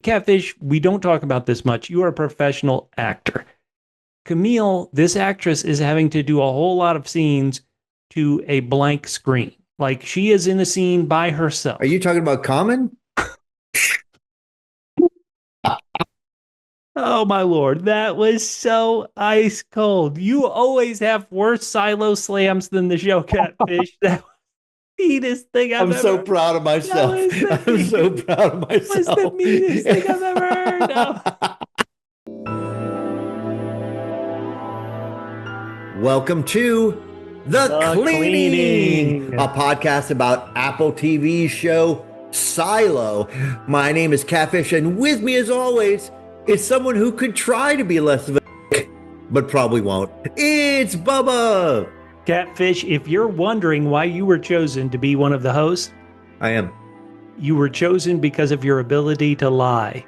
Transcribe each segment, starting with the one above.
Catfish, we don't talk about this much. You are a professional actor. Camille, this actress, is having to do a whole lot of scenes to a blank screen. Like she is in a scene by herself. Are you talking about Common? Oh my lord, that was so ice cold. You always have worse silo slams than the show Catfish. That was the meanest thing I've I'm so ever. proud of That myself. was the I'm so proud of was the myself. meanest thing I've ever heard of. Welcome to The Cleaning, a podcast about Apple TV show SILO. My name is Catfish, and with me, as always, is someone who could try to be less of a but probably won't. It's Bubba. Catfish, if you're wondering why you were chosen to be one of the hosts, I am. you were chosen because of your ability to lie.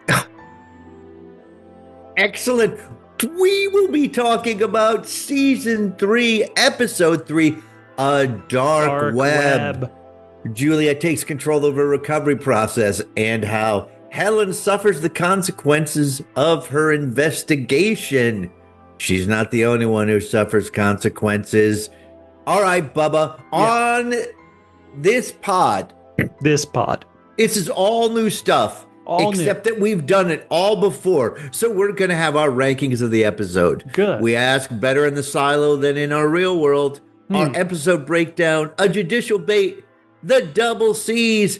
Excellent. We will be talking about season 3, episode 3, A Dark Web. Juliette takes control of her recovery process and how Helen suffers the consequences of her investigation. She's not the only one who suffers consequences. All right, Bubba, on this pod. This pod. This is all new stuff. Except that we've done it all before. So we're going to have our rankings of the episode. Good. We ask better in the silo than in our real world. Our episode breakdown, a judicial bait, the double C's,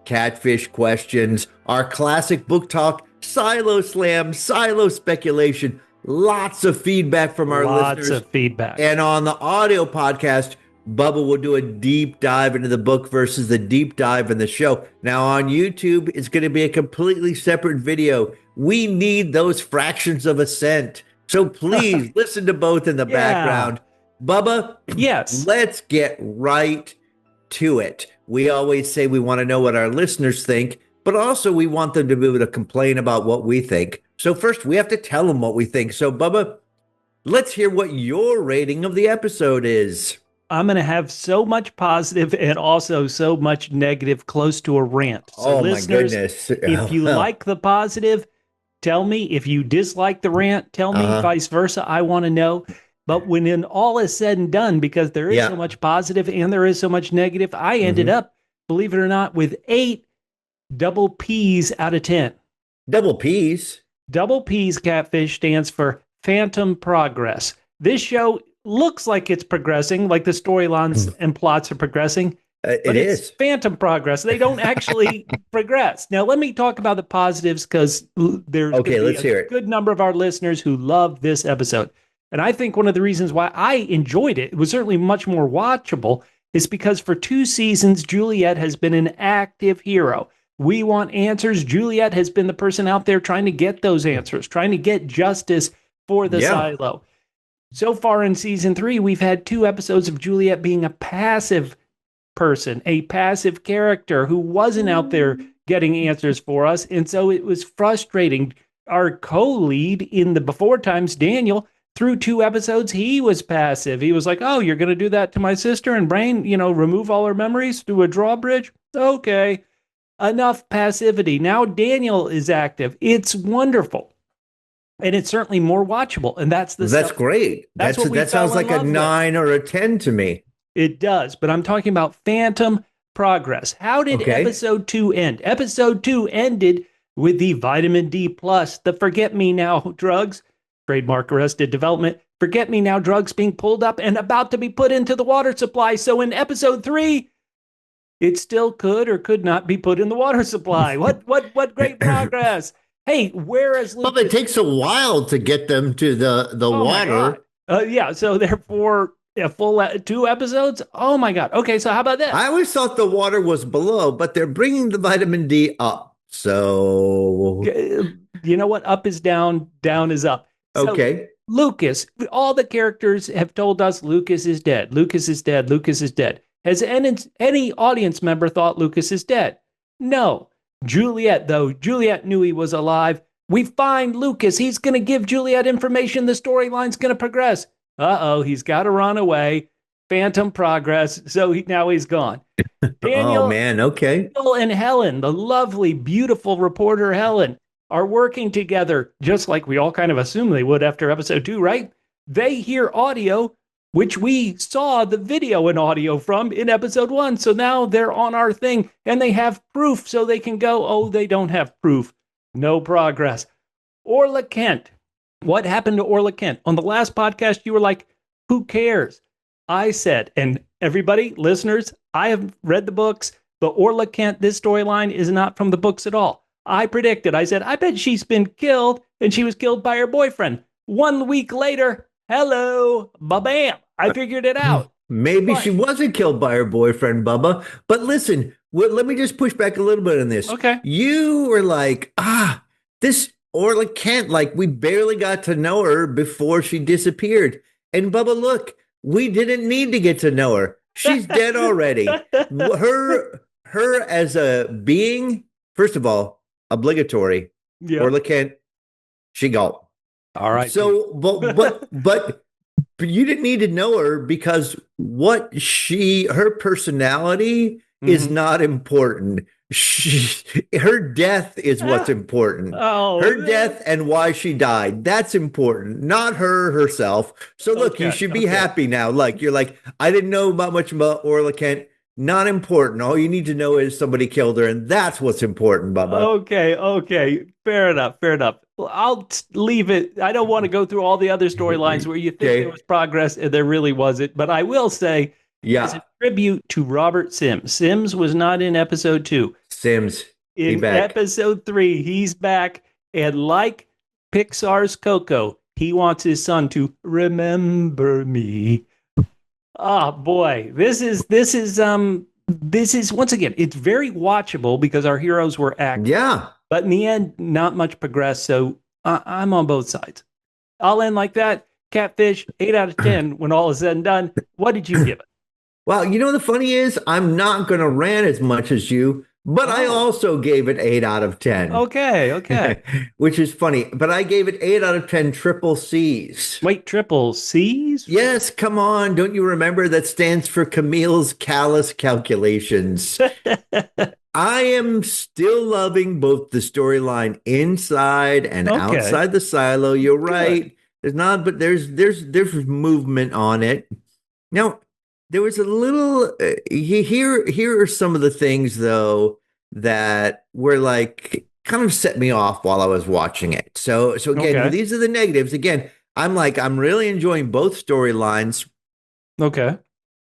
catfish questions, our classic book talk, silo slam, silo speculation. Lots of feedback from our listeners. Lots of feedback. And on the audio podcast, Bubba will do a deep dive into the book versus the deep dive in the show. Now on YouTube, it's going to be a completely separate video. We need those fractions of a cent. So please listen to both in the background. Bubba, yes, let's get right to it. We always say we want to know what our listeners think, but also we want them to be able to complain about what we think. So first, we have to tell them what we think. So Bubba, let's hear what your rating of the episode is. I'm going to have so much positive and also so much negative, close to a rant. So my goodness. If you like the positive, tell me. If you dislike the rant, tell me. Vice versa. I want to know. But when all is said and done, because there is so much positive and there is so much negative, I ended up, believe it or not, with 8 double P's out of 10. Double P's? Double P's, Catfish, stands for Phantom Progress. This show looks like it's progressing, like the storylines and plots are progressing. But it's phantom progress. They don't actually progress. Now, let me talk about the positives because there's let's hear it. Good number of our listeners who love this episode. And I think one of the reasons why I enjoyed it, it was certainly much more watchable, is because for 2 seasons, Juliette has been an active hero. We want answers. Juliette has been the person out there trying to get those answers, trying to get justice for the silo. So far in season 3, we've had 2 episodes of Juliette being a passive person, a passive character who wasn't out there getting answers for us. And so it was frustrating. Our co-lead in the before times, Daniel, through 2 episodes, he was passive. He was like, oh, you're going to do that to my sister and brain, remove all her memories, do a drawbridge? Okay, enough passivity. Now Daniel is active. It's wonderful. And it's certainly more watchable. And that's great. That sounds like a 9 or a 10 to me. It does. But I'm talking about phantom progress. How did episode 2 end? Episode 2 ended with the vitamin D plus, the forget me now drugs, trademark arrested development, forget me now drugs being pulled up and about to be put into the water supply. So in episode 3, it still could or could not be put in the water supply. What great progress. Hey, whereas Lucas... Well, it takes a while to get them to the water. So therefore, a full 2 episodes? Oh, my God. Okay, so how about this? I always thought the water was below, but they're bringing the vitamin D up. So... You know what? Up is down, down is up. So, okay. Lucas, all the characters have told us Lucas is dead. Lucas is dead. Lucas is dead. Has any audience member thought Lucas is dead? No. Juliette, though, Juliette knew he was alive. We find Lucas. He's going to give Juliette information. The storyline's going to progress. Uh-oh, he's got to run away. Phantom progress. So now he's gone. Daniel, oh, man, okay. Daniel and Helen, the lovely, beautiful reporter Helen. are working together, just like we all kind of assumed they would after episode 2, right? They hear audio, which we saw the video and audio from in episode 1. So now they're on our thing and they have proof, so they can go, oh, they don't have proof. No progress. Orla Kent. What happened to Orla Kent? On the last podcast, you were like, who cares? I said, and everybody, listeners, I have read the books. The Orla Kent, this storyline is not from the books at all. I predicted, I said, I bet she's been killed, and she was killed by her boyfriend. 1 week later, hello, ba-bam, I figured it out. Maybe she wasn't killed by her boyfriend, Bubba. But listen, let me just push back a little bit on this. Okay. You were like, this Orla Kent, like we barely got to know her before she disappeared. And Bubba, look, we didn't need to get to know her. She's dead already. Her as a being, first of all, obligatory. Yeah. Orla Kent, she gone. All right. So, but you didn't need to know her because her personality is not important. Her death is what's important. Her death and why she died. That's important, not her herself. So look, you should be happy now. Like you're like, I didn't know much about Orla Kent. Not important. All you need to know is somebody killed her, and that's what's important, Bubba. Okay. Fair enough. Well, I'll leave it. I don't want to go through all the other storylines where you think there was progress and there really wasn't. But I will say, as a tribute to Robert Sims. Sims was not in episode 2. Sims, in episode 3, he's back, and like Pixar's Coco, he wants his son to remember me. Oh boy, this is once again, it's very watchable because our heroes were active. Yeah. But in the end, not much progressed, so I'm on both sides. I'll end like that. Catfish, 8 out of 10 when all is said and done. What did you give it? Well, you know, the funny is, I'm not going to rant as much as you, but I also gave it 8 out of 10. Okay. Which is funny, but I gave it 8 out of 10 triple C's. Wait, triple C's? Yes, come on. Don't you remember that stands for Camille's callous calculations? I am still loving both the storyline inside and outside the silo. You're right. Good. There's movement on it. Now, there was a little here are some of the things though that were like kind of set me off while I was watching it. So again, these are the negatives. Again, I'm really enjoying both storylines. Okay.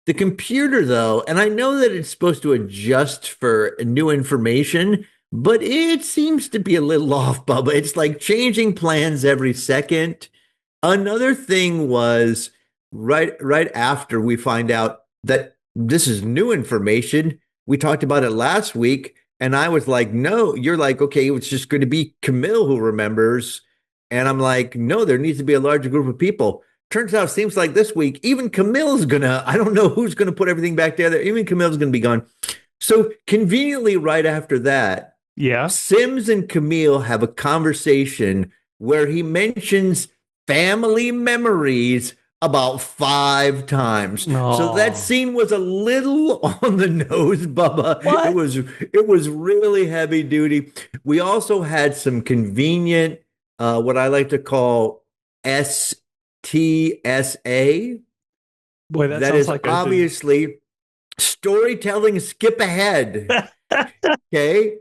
The computer though, and I know that it's supposed to adjust for new information, but it seems to be a little off, Bubba. It's like changing plans every second. Another thing was right after we find out that this is new information. We talked about it last week, and I was like, no, you're like, okay, it's just going to be Camille who remembers. And I'm like, no, there needs to be a larger group of people. Turns out, seems like this week, even Camille's I don't know who's going to put everything back together. Even Camille's going to be gone. So conveniently right after that, Sims and Camille have a conversation where he mentions family memories about 5 times. Aww. So that scene was a little on the nose, Bubba. What? It was really heavy duty. We also had some convenient, what I like to call STSA. Boy, that sounds is like obviously storytelling skip ahead. Okay.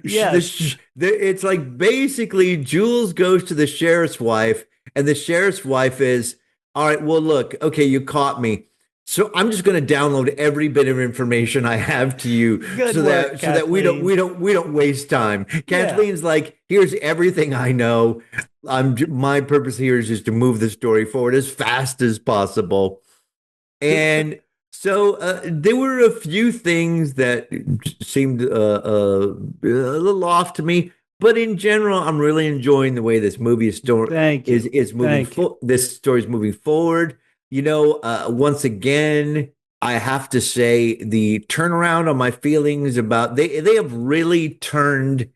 Yes. It's like basically Jules goes to the sheriff's wife, and the sheriff's wife is, all right, well, look, okay, you caught me. So I'm just going to download every bit of information I have to you so that we don't waste time. Kathleen's like, here's everything I know. My purpose here is just to move the story forward as fast as possible. And so there were a few things that seemed a little off to me. But in general, I'm really enjoying the way this movie is moving. This story is moving forward. You know, once again, I have to say the turnaround on my feelings about they have really turned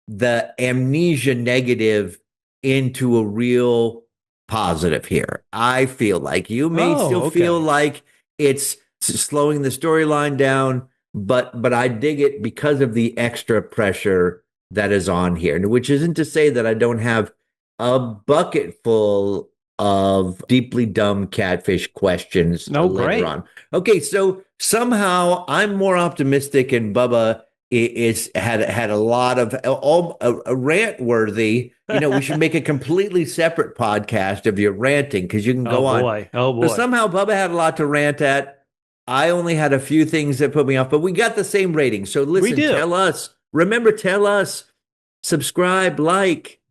the amnesia negative into a real positive here. I feel like you may still feel like it's slowing the storyline down, but I dig it because of the extra pressure that is on here, which isn't to say that I don't have a bucket full of deeply dumb catfish questions later great. on. Okay, so somehow I'm more optimistic, and Bubba is had a lot of all a rant worthy. We should make a completely separate podcast of your ranting because you can go on. Oh boy. So somehow Bubba had a lot to rant at. I only had a few things that put me off, but we got the same rating. So listen, tell us. Remember, tell us. Subscribe, like,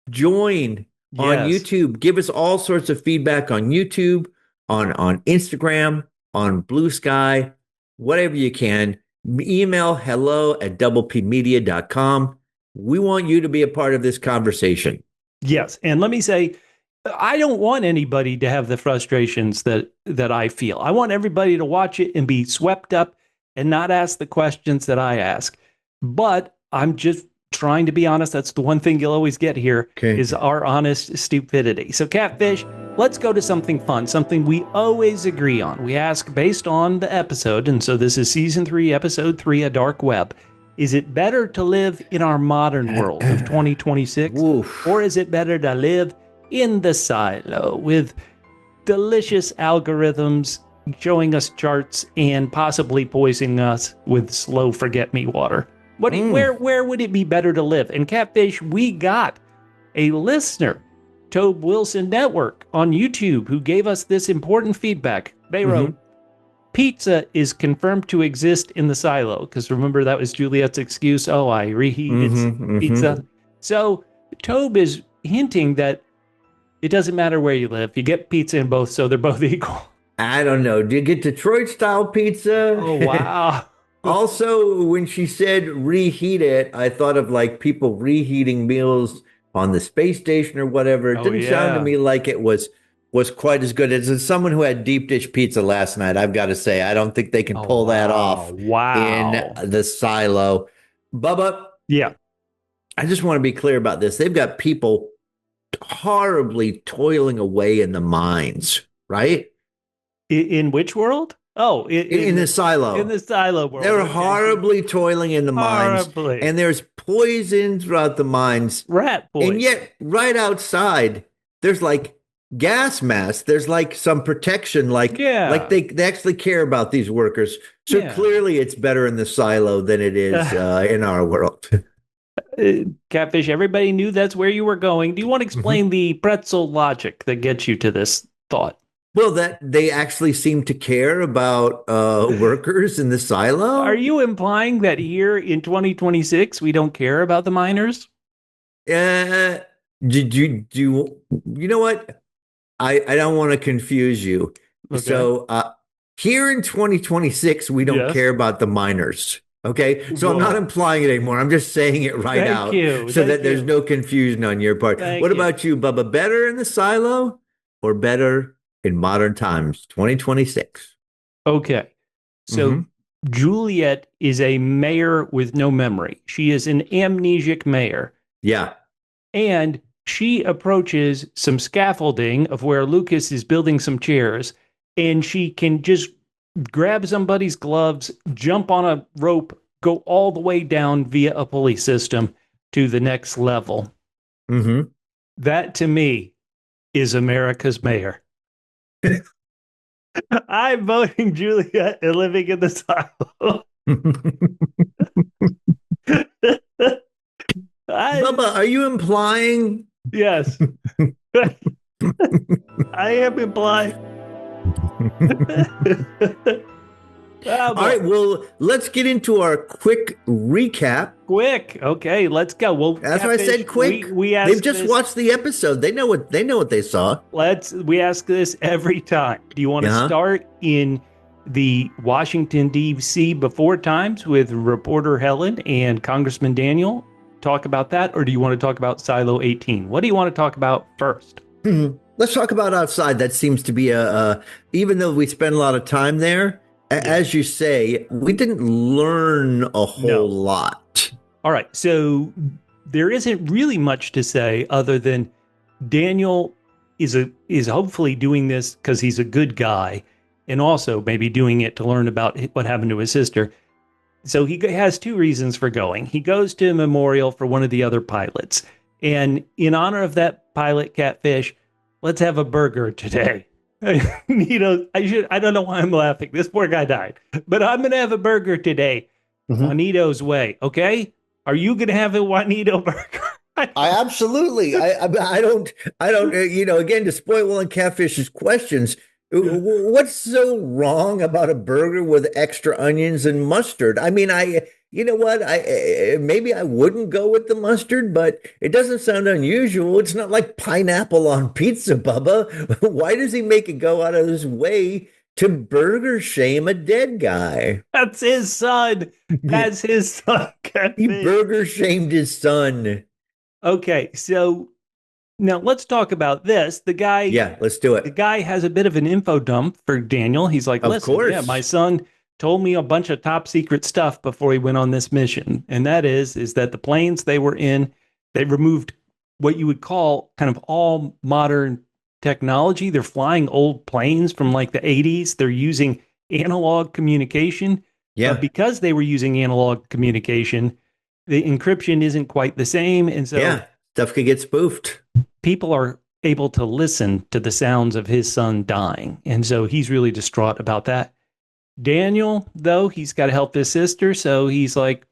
join on YouTube. Give us all sorts of feedback on YouTube, on Instagram, on Blue Sky, whatever you can. Email hello@doublepmedia.com. We want you to be a part of this conversation. Yes. And let me say, I don't want anybody to have the frustrations that I feel. I want everybody to watch it and be swept up and not ask the questions that I ask. But I'm just trying to be honest. That's the one thing you'll always get here is our honest stupidity. So Catfish, let's go to something fun, something we always agree on. We ask based on the episode, and so this is season 3, episode 3, A Dark Web. Is it better to live in our modern world of 2026, or is it better to live in the silo with delicious algorithms showing us charts and possibly poisoning us with slow forget-me water? Where would it be better to live? And Catfish, we got a listener, Tobe Wilson Network on YouTube, who gave us this important feedback. They wrote, pizza is confirmed to exist in the silo. Because remember, that was Juliette's excuse. Oh, I reheated pizza. So Tobe is hinting that it doesn't matter where you live. You get pizza in both, so they're both equal. I don't know. Do you get Detroit-style pizza? Oh, wow. Also, when she said reheat it, I thought of like people reheating meals on the space station or whatever. It didn't sound to me like it was quite as good as someone who had deep dish pizza last night. I've got to say, I don't think they can pull that off in the silo. Bubba, I just want to be clear about this. They've got people horribly toiling away in the mines, right? In which world? Oh, in the silo. In the silo world. They're horribly toiling in the mines. And there's poison throughout the mines. Rat poison. And yet, right outside, there's like gas masks. There's like some protection. Like they actually care about these workers. So clearly it's better in the silo than it is in our world. Catfish, everybody knew that's where you were going. Do you want to explain the pretzel logic that gets you to this thought? Well, that they actually seem to care about workers in the silo. Are you implying that here in 2026 we don't care about the miners? You know what? I don't want to confuse you. Okay. So here in 2026 we don't care about the miners. Okay, so I'm not implying it anymore. I'm just saying it right out so that there's no confusion on your part. What about you, Bubba? Better in the silo or better in modern times, 2026? Okay, so Juliette is a mayor with no memory. She is an amnesic mayor. Yeah. And she approaches some scaffolding of where Lucas is building some chairs, and she can just grab somebody's gloves, jump on a rope, go all the way down via a pulley system to the next level. That, to me, is America's mayor. I'm voting Juliette and living in the silo. Bubba, are you implying? Yes. I am implying. All right, well, let's get into our quick recap. Quick, okay, let's go. Well, that's why I said quick. They've just watched the episode. They know what they saw. We ask this every time. Do you want to start in the Washington D.C. before times with reporter Helen and Congressman Daniel? Talk about that, or do you want to talk about Silo 18? What do you want to talk about first? Let's talk about outside. That seems to be even though we spend a lot of time there, as you say, we didn't learn a whole lot. All right. So there isn't really much to say other than Daniel is hopefully doing this because he's a good guy, and also maybe doing it to learn about what happened to his sister. So he has two reasons for going. He goes to a memorial for one of the other pilots. And in honor of that pilot, Catfish, let's have a burger today. I don't know why I'm laughing. This poor guy died. But I'm going to have a burger today. Juanito's way. Okay? Are you going to have a Juanito burger? I absolutely. I don't. Again, to spoil one of Catfish's questions, what's so wrong about a burger with extra onions and mustard? I mean, you know what? Maybe I wouldn't go with the mustard, but it doesn't sound unusual. It's not like pineapple on pizza, Bubba. Why does he make it go out of his way to burger shame a dead guy? That's his son. That's his son. He burger shamed his son. Okay, so now let's talk about this. The guy, let's do it. The guy has a bit of an info dump for Daniel. He's like, listen, of course. My son told me a bunch of top secret stuff before he went on this mission. And that is that the planes they were in, they removed what you would call kind of all modern technology. They're flying old planes from like the 80s. They're using analog communication. Yeah. But because they were using analog communication, the encryption isn't quite the same. And so stuff could get spoofed. People are able to listen to the sounds of his son dying. And so he's really distraught about that. Daniel, though, he's got to help his sister. So he's like,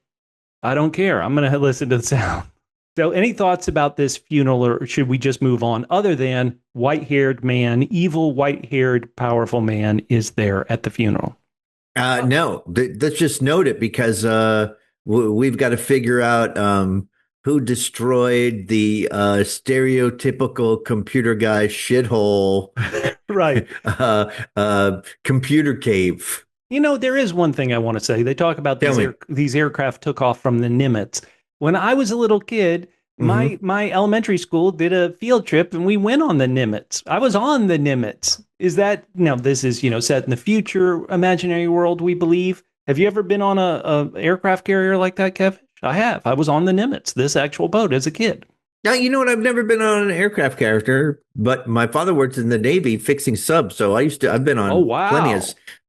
I don't care. I'm going to listen to the sound. So any thoughts about this funeral, or should we just move on? Other than white-haired man, evil white-haired, powerful man is there at the funeral. No, let's just note it because we've got to figure out who destroyed the stereotypical computer guy shithole. Right. Computer cave. There is one thing I want to say. They talk about these aircraft took off from the Nimitz. When I was a little kid, my elementary school did a field trip and we went on the Nimitz. I was on the Nimitz. Is that, now this is, set in the future imaginary world, we believe. Have you ever been on a aircraft carrier like that, Kev? I have. I was on the Nimitz, this actual boat, as a kid. Now, you know what? I've never been on an aircraft carrier, but my father works in the Navy fixing subs. So I've been on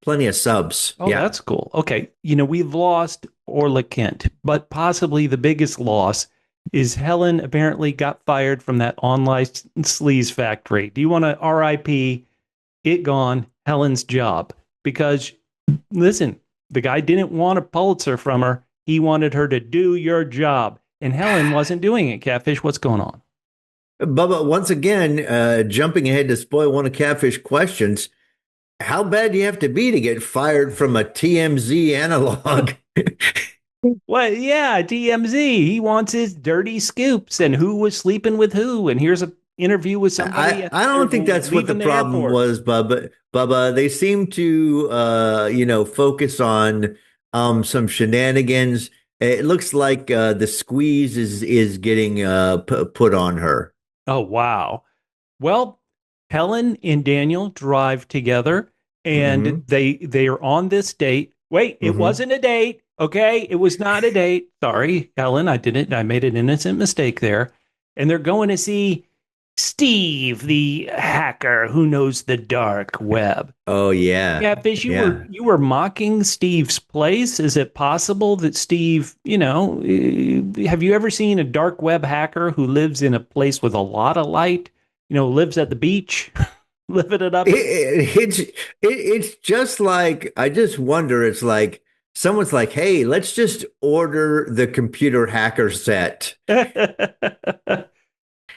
plenty of subs. Oh, yeah. That's cool. Okay. We've lost Orla Kent, but possibly the biggest loss is Helen apparently got fired from that online sleaze factory. Do you want to RIP, it gone, Helen's job? Because, listen, the guy didn't want a Pulitzer from her. He wanted her to do your job. And Helen wasn't doing it. Catfish, what's going on? Bubba, once again, jumping ahead to spoil one of Catfish questions, how bad do you have to be to get fired from a TMZ analog? Well, yeah, TMZ. He wants his dirty scoops and who was sleeping with who. And here's an interview with somebody. I don't think that's what the problem was, Bubba. They seem to, focus on some shenanigans. It looks like the squeeze is getting put on her. Oh, wow. Well, Helen and Daniel drive together and they are on this date. Wait, it wasn't a date. Okay, it was not a date. Sorry, Helen, I made an innocent mistake there. And they're going to see Steve, the hacker who knows the dark web. Oh, yeah. Catfish, you were mocking Steve's place. Is it possible that Steve, have you ever seen a dark web hacker who lives in a place with a lot of light, lives at the beach, living it up? It's just like, I just wonder, it's like, someone's like, hey, let's just order the computer hacker set.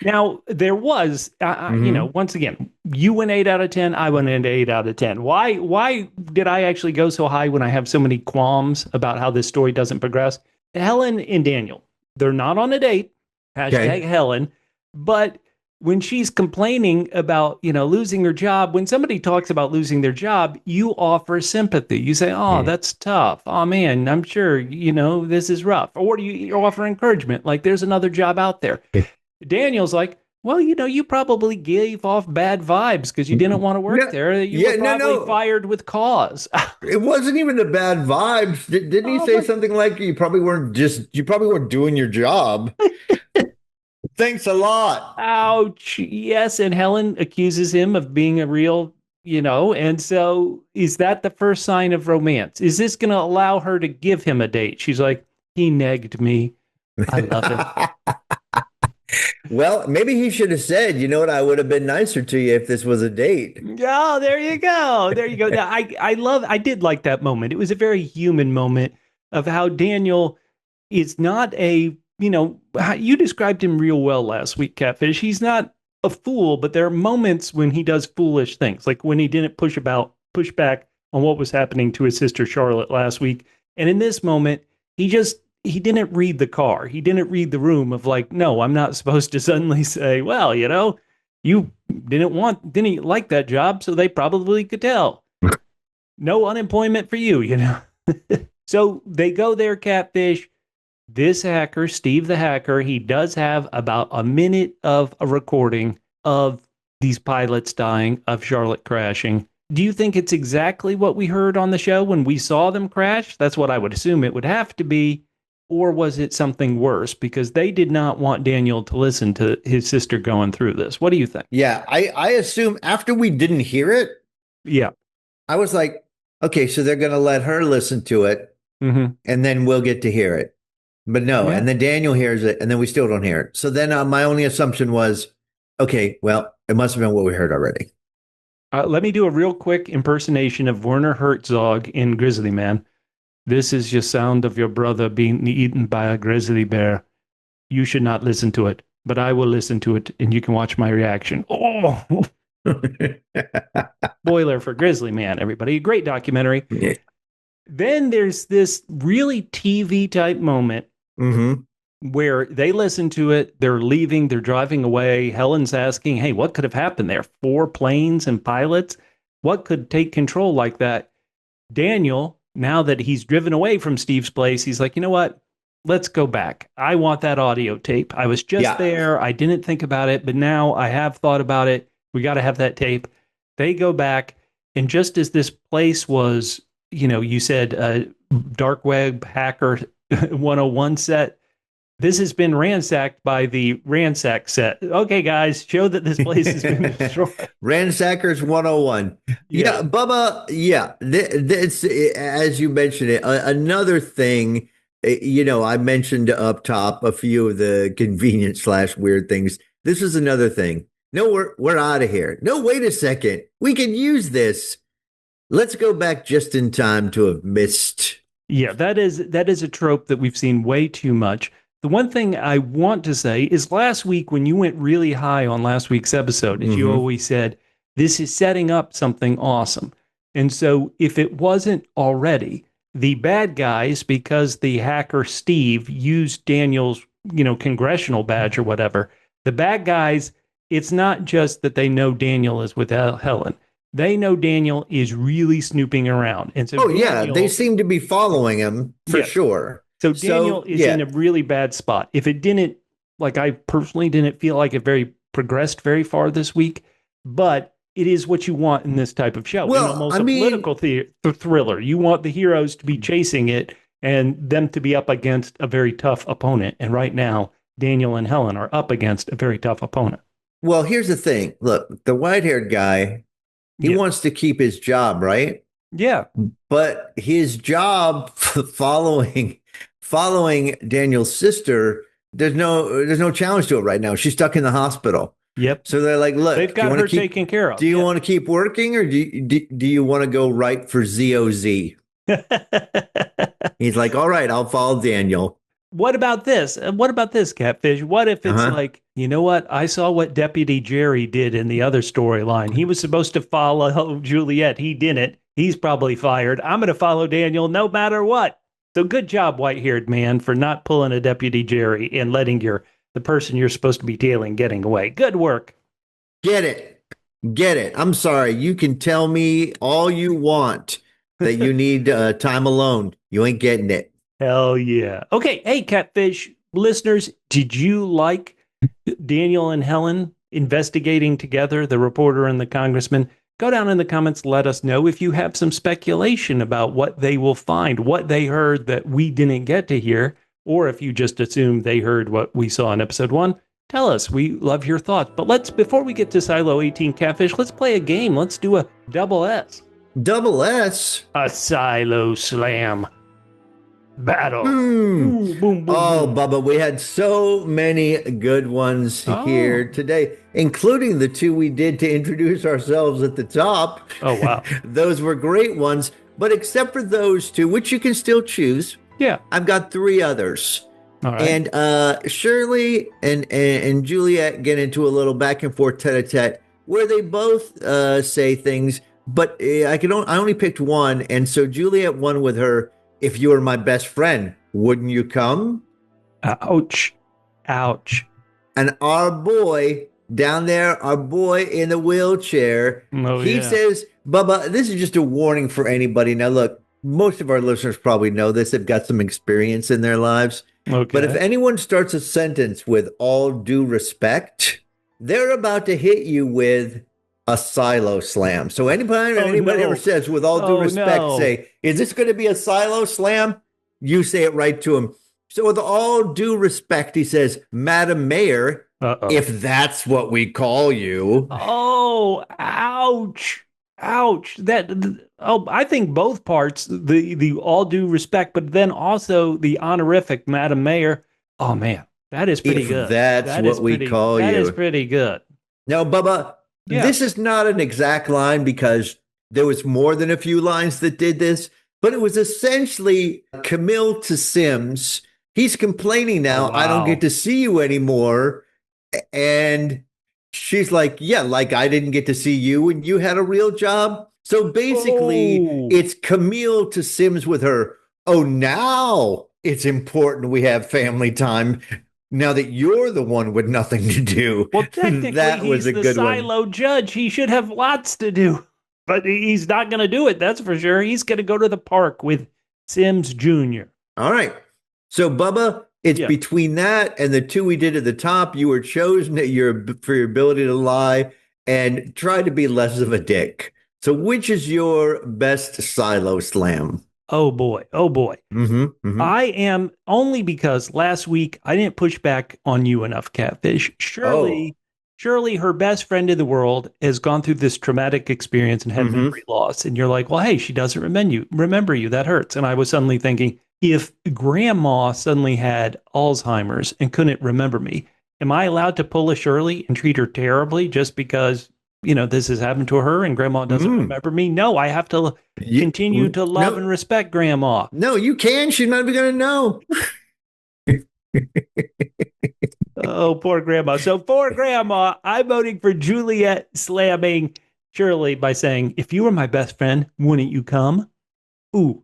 Now, there was, once again, you went 8 out of 10. I went into 8 out of 10. Why did I actually go so high when I have so many qualms about how this story doesn't progress? Helen and Daniel, they're not on a date. Hashtag Helen. But when she's complaining about, losing her job, when somebody talks about losing their job, you offer sympathy. You say, oh, that's tough. Oh, man, I'm sure, this is rough. Or you offer encouragement, like there's another job out there. Daniel's like, well, you probably gave off bad vibes because you didn't want to work there. You were probably fired with cause. It wasn't even the bad vibes. Didn't he say something like you probably weren't doing your job? Thanks a lot. Ouch. Yes. And Helen accuses him of being a real And so is that the first sign of romance? Is this going to allow her to give him a date? She's like, he negged me. I love him. Well, maybe he should have said, you know what, I would have been nicer to you if this was a date. Oh, there you go. There you go. Now, I did like that moment. It was a very human moment of how Daniel is not you described him real well last week, Catfish. He's not a fool, but there are moments when he does foolish things, like when he didn't push back on what was happening to his sister Charlotte last week. And in this moment, he didn't read the car. He didn't read the room of like, no, I'm not supposed to suddenly say, well, you didn't like that job, so they probably could tell. No unemployment for you. So they go there, Catfish. This hacker, Steve the hacker, he does have about a minute of a recording of these pilots dying, of Charlotte crashing. Do you think it's exactly what we heard on the show when we saw them crash? That's what I would assume it would have to be. Or was it something worse? Because they did not want Daniel to listen to his sister going through this. What do you think? Yeah, I assume after we didn't hear it, yeah, I was like, okay, so they're going to let her listen to it, and then we'll get to hear it. But no, and then Daniel hears it, and then we still don't hear it. So then my only assumption was, okay, well, it must have been what we heard already. Let me do a real quick impersonation of Werner Herzog in Grizzly Man. This is your sound of your brother being eaten by a grizzly bear. You should not listen to it, but I will listen to it, and you can watch my reaction. Oh! Spoiler for Grizzly Man, everybody. A great documentary. Yeah. Then there's this really TV-type moment where they listen to it, they're leaving, they're driving away. Helen's asking, hey, what could have happened there? 4 planes and pilots? What could take control like that? Daniel, now that he's driven away from Steve's place, he's like, you know what? Let's go back. I want that audio tape. I was just there. I didn't think about it, but now I have thought about it. We got to have that tape. They go back, and just as this place was, you said dark web hacker 101 set, this has been ransacked by the ransack set. Okay, guys, show that this place has been destroyed. Ransackers 101. Yeah, Bubba, this, as you mentioned it, another thing, I mentioned up top a few of the convenient / weird things. This is another thing. No, we're out of here. No, wait a second. We can use this. Let's go back just in time to have missed. Yeah, that is a trope that we've seen way too much. The one thing I want to say is last week when you went really high on last week's episode, as you always said, this is setting up something awesome. And so if it wasn't already, the bad guys, because the hacker Steve used Daniel's, congressional badge or whatever, the bad guys, it's not just that they know Daniel is with Helen. They know Daniel is really snooping around. And so they seem to be following him for sure. So Daniel is in a really bad spot. If it didn't, I personally didn't feel like it progressed very far this week, but it is what you want in this type of show. Well, almost a political thriller. You want the heroes to be chasing it and them to be up against a very tough opponent. And right now, Daniel and Helen are up against a very tough opponent. Well, here's the thing. Look, the white-haired guy, he wants to keep his job, right? Yeah. But his job following Daniel's sister, there's no challenge to it right now. She's stuck in the hospital. Yep. So they're like, look, they've got her taken care of. Do you want to keep working, or do you want to go right for ZOZ? He's like, all right, I'll follow Daniel. What about this? What about this, Catfish? What if it's like, you know what? I saw what Deputy Jerry did in the other storyline. He was supposed to follow Juliette. He didn't. He's probably fired. I'm going to follow Daniel no matter what. So good job, white-haired man, for not pulling a Deputy Jerry and letting the person you're supposed to be tailing getting away. Good work. Get it. I'm sorry. You can tell me all you want that you need time alone. You ain't getting it. Hell yeah. Okay. Hey, Catfish listeners, did you like Daniel and Helen investigating together, the reporter and the congressman? Go down in the comments. Let us know if you have some speculation about what they will find, what they heard that we didn't get to hear, or if you just assume they heard what we saw in episode 1. Tell us. We love your thoughts. But before we get to Silo 18 Catfish, let's play a game. Let's do a double S. Double S? A Silo Slam battle. Ooh, boom, boom, oh, boom. Bubba, we had so many good ones here today, including the two we did to introduce ourselves at the top. Oh, wow. Those were great ones. But except for those two, which you can still choose, I've got three others. All right. And Shirley and Juliette get into a little back and forth tete-a-tete where they both say things, but I only picked one. And so Juliette won with her, if you were my best friend, wouldn't you come? Ouch. Ouch. And our boy down there, our boy in the wheelchair, he says, Bubba, this is just a warning for anybody. Now, look, most of our listeners probably know this. They've got some experience in their lives. Okay. But if anyone starts a sentence with all due respect, they're about to hit you with a silo slam. So anybody ever says with all due respect, say, is this going to be a silo slam? You say it right to him. So with all due respect, he says, Madam Mayor, if that's what we call you. Oh, ouch. Ouch. I think both parts, the all due respect, but then also the honorific Madam Mayor. Oh, man, that is pretty good. That's what we call you. That is pretty good. Now, Bubba, this is not an exact line because there was more than a few lines that did this, but it was essentially Camille to Sims. He's complaining now, I don't get to see you anymore. And she's like, yeah, like I didn't get to see you when you had a real job. So basically, it's Camille to Sims with her. Oh, now it's important we have family time now that you're the one with nothing to do. Well, technically, that was a good one. Silo judge. He should have lots to do, but he's not going to do it. That's for sure. He's going to go to the park with Sims Jr. All right. So, Bubba, it's between that and the two we did at the top. You were chosen for your ability to lie and try to be less of a dick. So which is your best silo slam? Oh, boy. Oh, boy. I am, only because last week I didn't push back on you enough, Catfish. Surely her best friend in the world has gone through this traumatic experience and had memory loss. And you're like, well, hey, she doesn't remember you. That hurts. And I was suddenly thinking, if Grandma suddenly had Alzheimer's and couldn't remember me, am I allowed to pull a Shirley and treat her terribly just because, this has happened to her and Grandma doesn't remember me? No, I have to continue to love and respect Grandma. No, you can. She's not even going to know. Oh, poor Grandma. So for Grandma, I'm voting for Juliette slamming Shirley by saying, if you were my best friend, wouldn't you come? Ooh.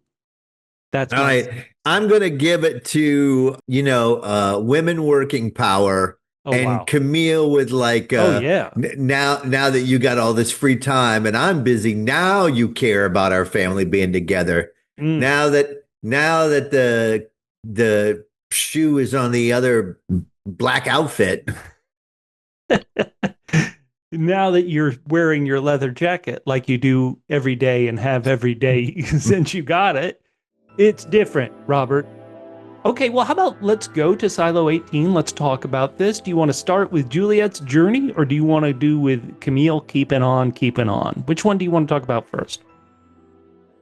That's all right. I'm going to give it to, women working power and Camille with like, now that you got all this free time and I'm busy, now you care about our family being together. Now that the shoe is on the other black outfit. Now that you're wearing your leather jacket like you do every day and have every day since you got it. It's different, Robert. Okay, well, how about let's go to Silo 18. Let's talk about this. Do you want to start with Juliette's journey or do you want to do with Camille keeping on? Which one do you want to talk about first?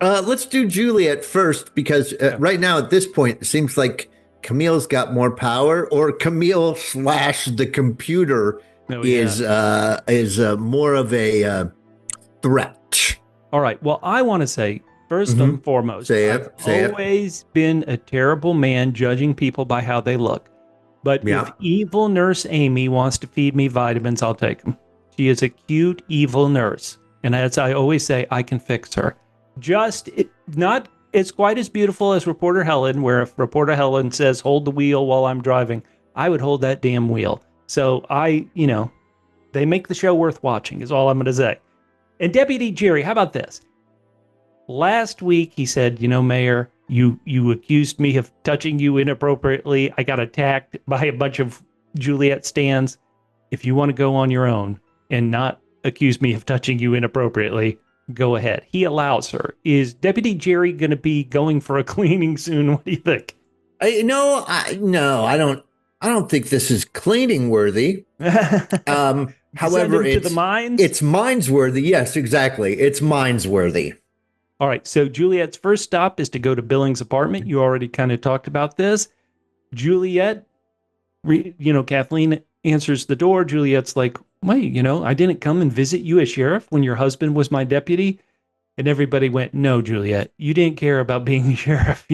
Let's do Juliette first because right now at this point, it seems like Camille's got more power or Camille / the computer is more of a threat. All right, well, I want to say, first and foremost, I've always been a terrible man judging people by how they look. But if evil nurse Amy wants to feed me vitamins, I'll take them. She is a cute, evil nurse. And as I always say, I can fix her. Not as quite as beautiful as Reporter Helen, where if Reporter Helen says, hold the wheel while I'm driving, I would hold that damn wheel. So they make the show worth watching is all I'm going to say. And Deputy Jerry, how about this? Last week, he said, Mayor, you accused me of touching you inappropriately. I got attacked by a bunch of Juliette stands. If you want to go on your own and not accuse me of touching you inappropriately, go ahead. He allows her. Is Deputy Jerry going to be going for a cleaning soon? What do you think? I don't. I don't think this is cleaning worthy. However, to the mines? It's mines worthy. Yes, exactly. It's mines worthy. All right. So Juliette's first stop is to go to Billings' apartment. You already kind of talked about this. Juliette, Kathleen answers the door. Juliette's like, wait, I didn't come and visit you as sheriff when your husband was my deputy. And everybody went, no, Juliette, you didn't care about being sheriff.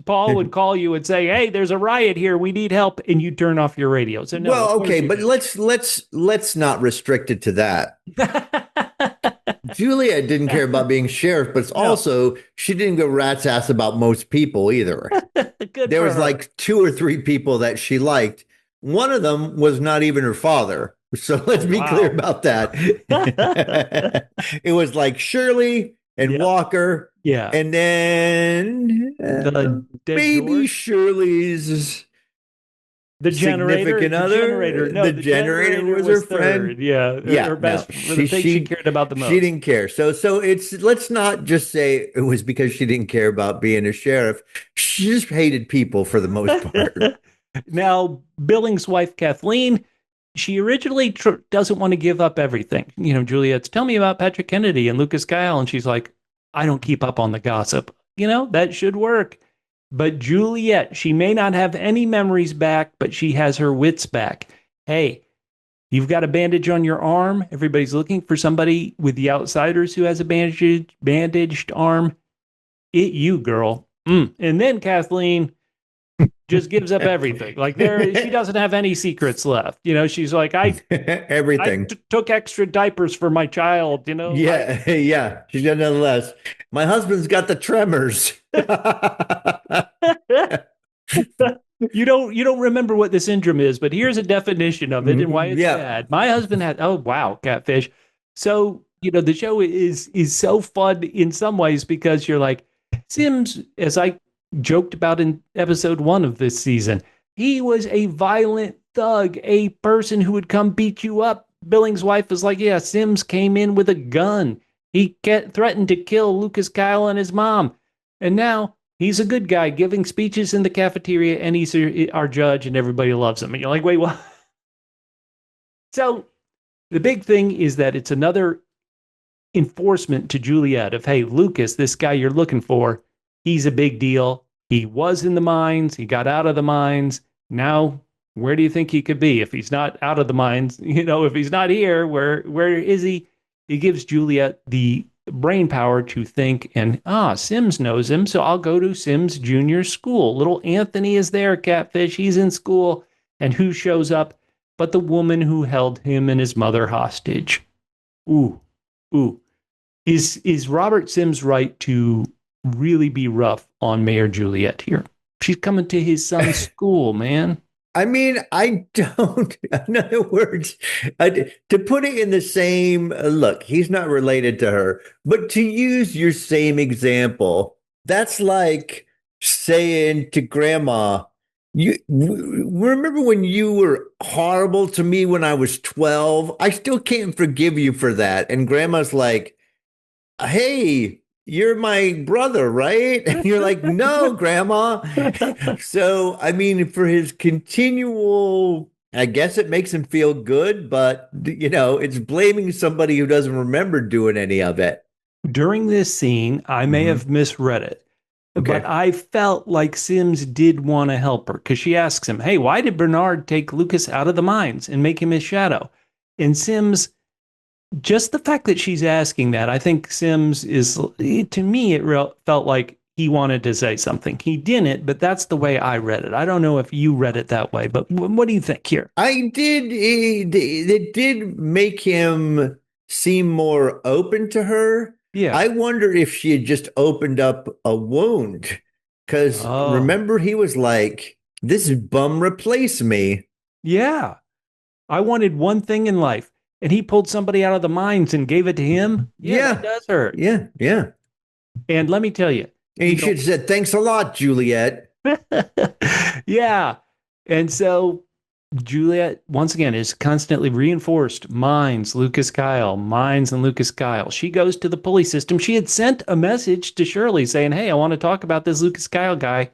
Paul would call you and say, hey, there's a riot here. We need help. And you turn off your radio. So no. Well, okay, but let's not restrict it to that. Juliette didn't care about being sheriff, but also she didn't go rat's ass about most people either. There was like 2 or 3 people that she liked. One of them was not even her father. So let's be clear about that. It was like Shirley and Walker. Yeah. And then maybe Shirley's the significant other. No, the generator was her friend. Third. Yeah. Her best the thing she cared about the most. She didn't care. So let's not just say it was because she didn't care about being a sheriff. She just hated people for the most part. Now, Billings' wife, Kathleen, she originally doesn't want to give up everything. Juliette's, tell me about Patrick Kennedy and Lucas Kyle. And she's like, I don't keep up on the gossip. That should work. But Juliette, she may not have any memories back, but she has her wits back. Hey, you've got a bandage on your arm. Everybody's looking for somebody with the outsiders who has a bandaged arm. You, girl. And then Kathleen just gives up everything. Like she doesn't have any secrets left. She's like, everything. I took extra diapers for my child. Yeah. She's got nothing less. My husband's got the tremors. You don't remember what the syndrome is, but here's a definition of it and why it's bad. My husband had. Oh wow, Catfish. So the show is so fun in some ways because you're like Sims, as I joked about in episode 1 of this season. He was a violent thug, a person who would come beat you up. Billings' wife is like, yeah, Sims came in with a gun. He threatened to kill Lucas Kyle and his mom. And now he's a good guy giving speeches in the cafeteria and he's our judge and everybody loves him. And you're like, wait, what? So the big thing is that it's another enforcement to Juliette of, hey, Lucas, this guy you're looking for, he's a big deal. He was in the mines. He got out of the mines. Now, where do you think he could be if he's not out of the mines? If he's not here, where is he? He gives Juliette the brain power to think, and Sims knows him, so I'll go to Sims Junior School. Little Anthony is there, Catfish. He's in school. And who shows up but the woman who held him and his mother hostage? Ooh. Is Robert Sims right to really be rough on Mayor Juliette here? She's coming to his son's school, man. I mean, I don't, in other words, to put it in the same, look, he's not related to her, but to use your same example, that's like saying to grandma, you remember when you were horrible to me when I was 12? I still can't forgive you for that. And grandma's like, hey, you're my brother, right? And you're like, no, grandma. So, I mean, for his continual, I guess it makes him feel good, but, it's blaming somebody who doesn't remember doing any of it. During this scene, I may have misread it, but I felt like Sims did want to help her because she asks him, hey, why did Bernard take Lucas out of the mines and make him his shadow? And Sims, just the fact that she's asking that, I think Sims is, to me, it felt like he wanted to say something. He didn't, but that's the way I read it. I don't know if you read it that way, but what do you think here? I did. It did make him seem more open to her. Yeah. I wonder if she had just opened up a wound. Because remember, he was like, this bum replace me. Yeah. I wanted one thing in life. And he pulled somebody out of the mines and gave it to him. Yeah, that does hurt. Yeah. And let me tell you. And he should have said, thanks a lot, Juliette. Yeah. And so Juliette, once again, is constantly reinforced. Mines, Lucas Kyle. Mines and Lucas Kyle. She goes to the pulley system. She had sent a message to Shirley saying, hey, I want to talk about this Lucas Kyle guy.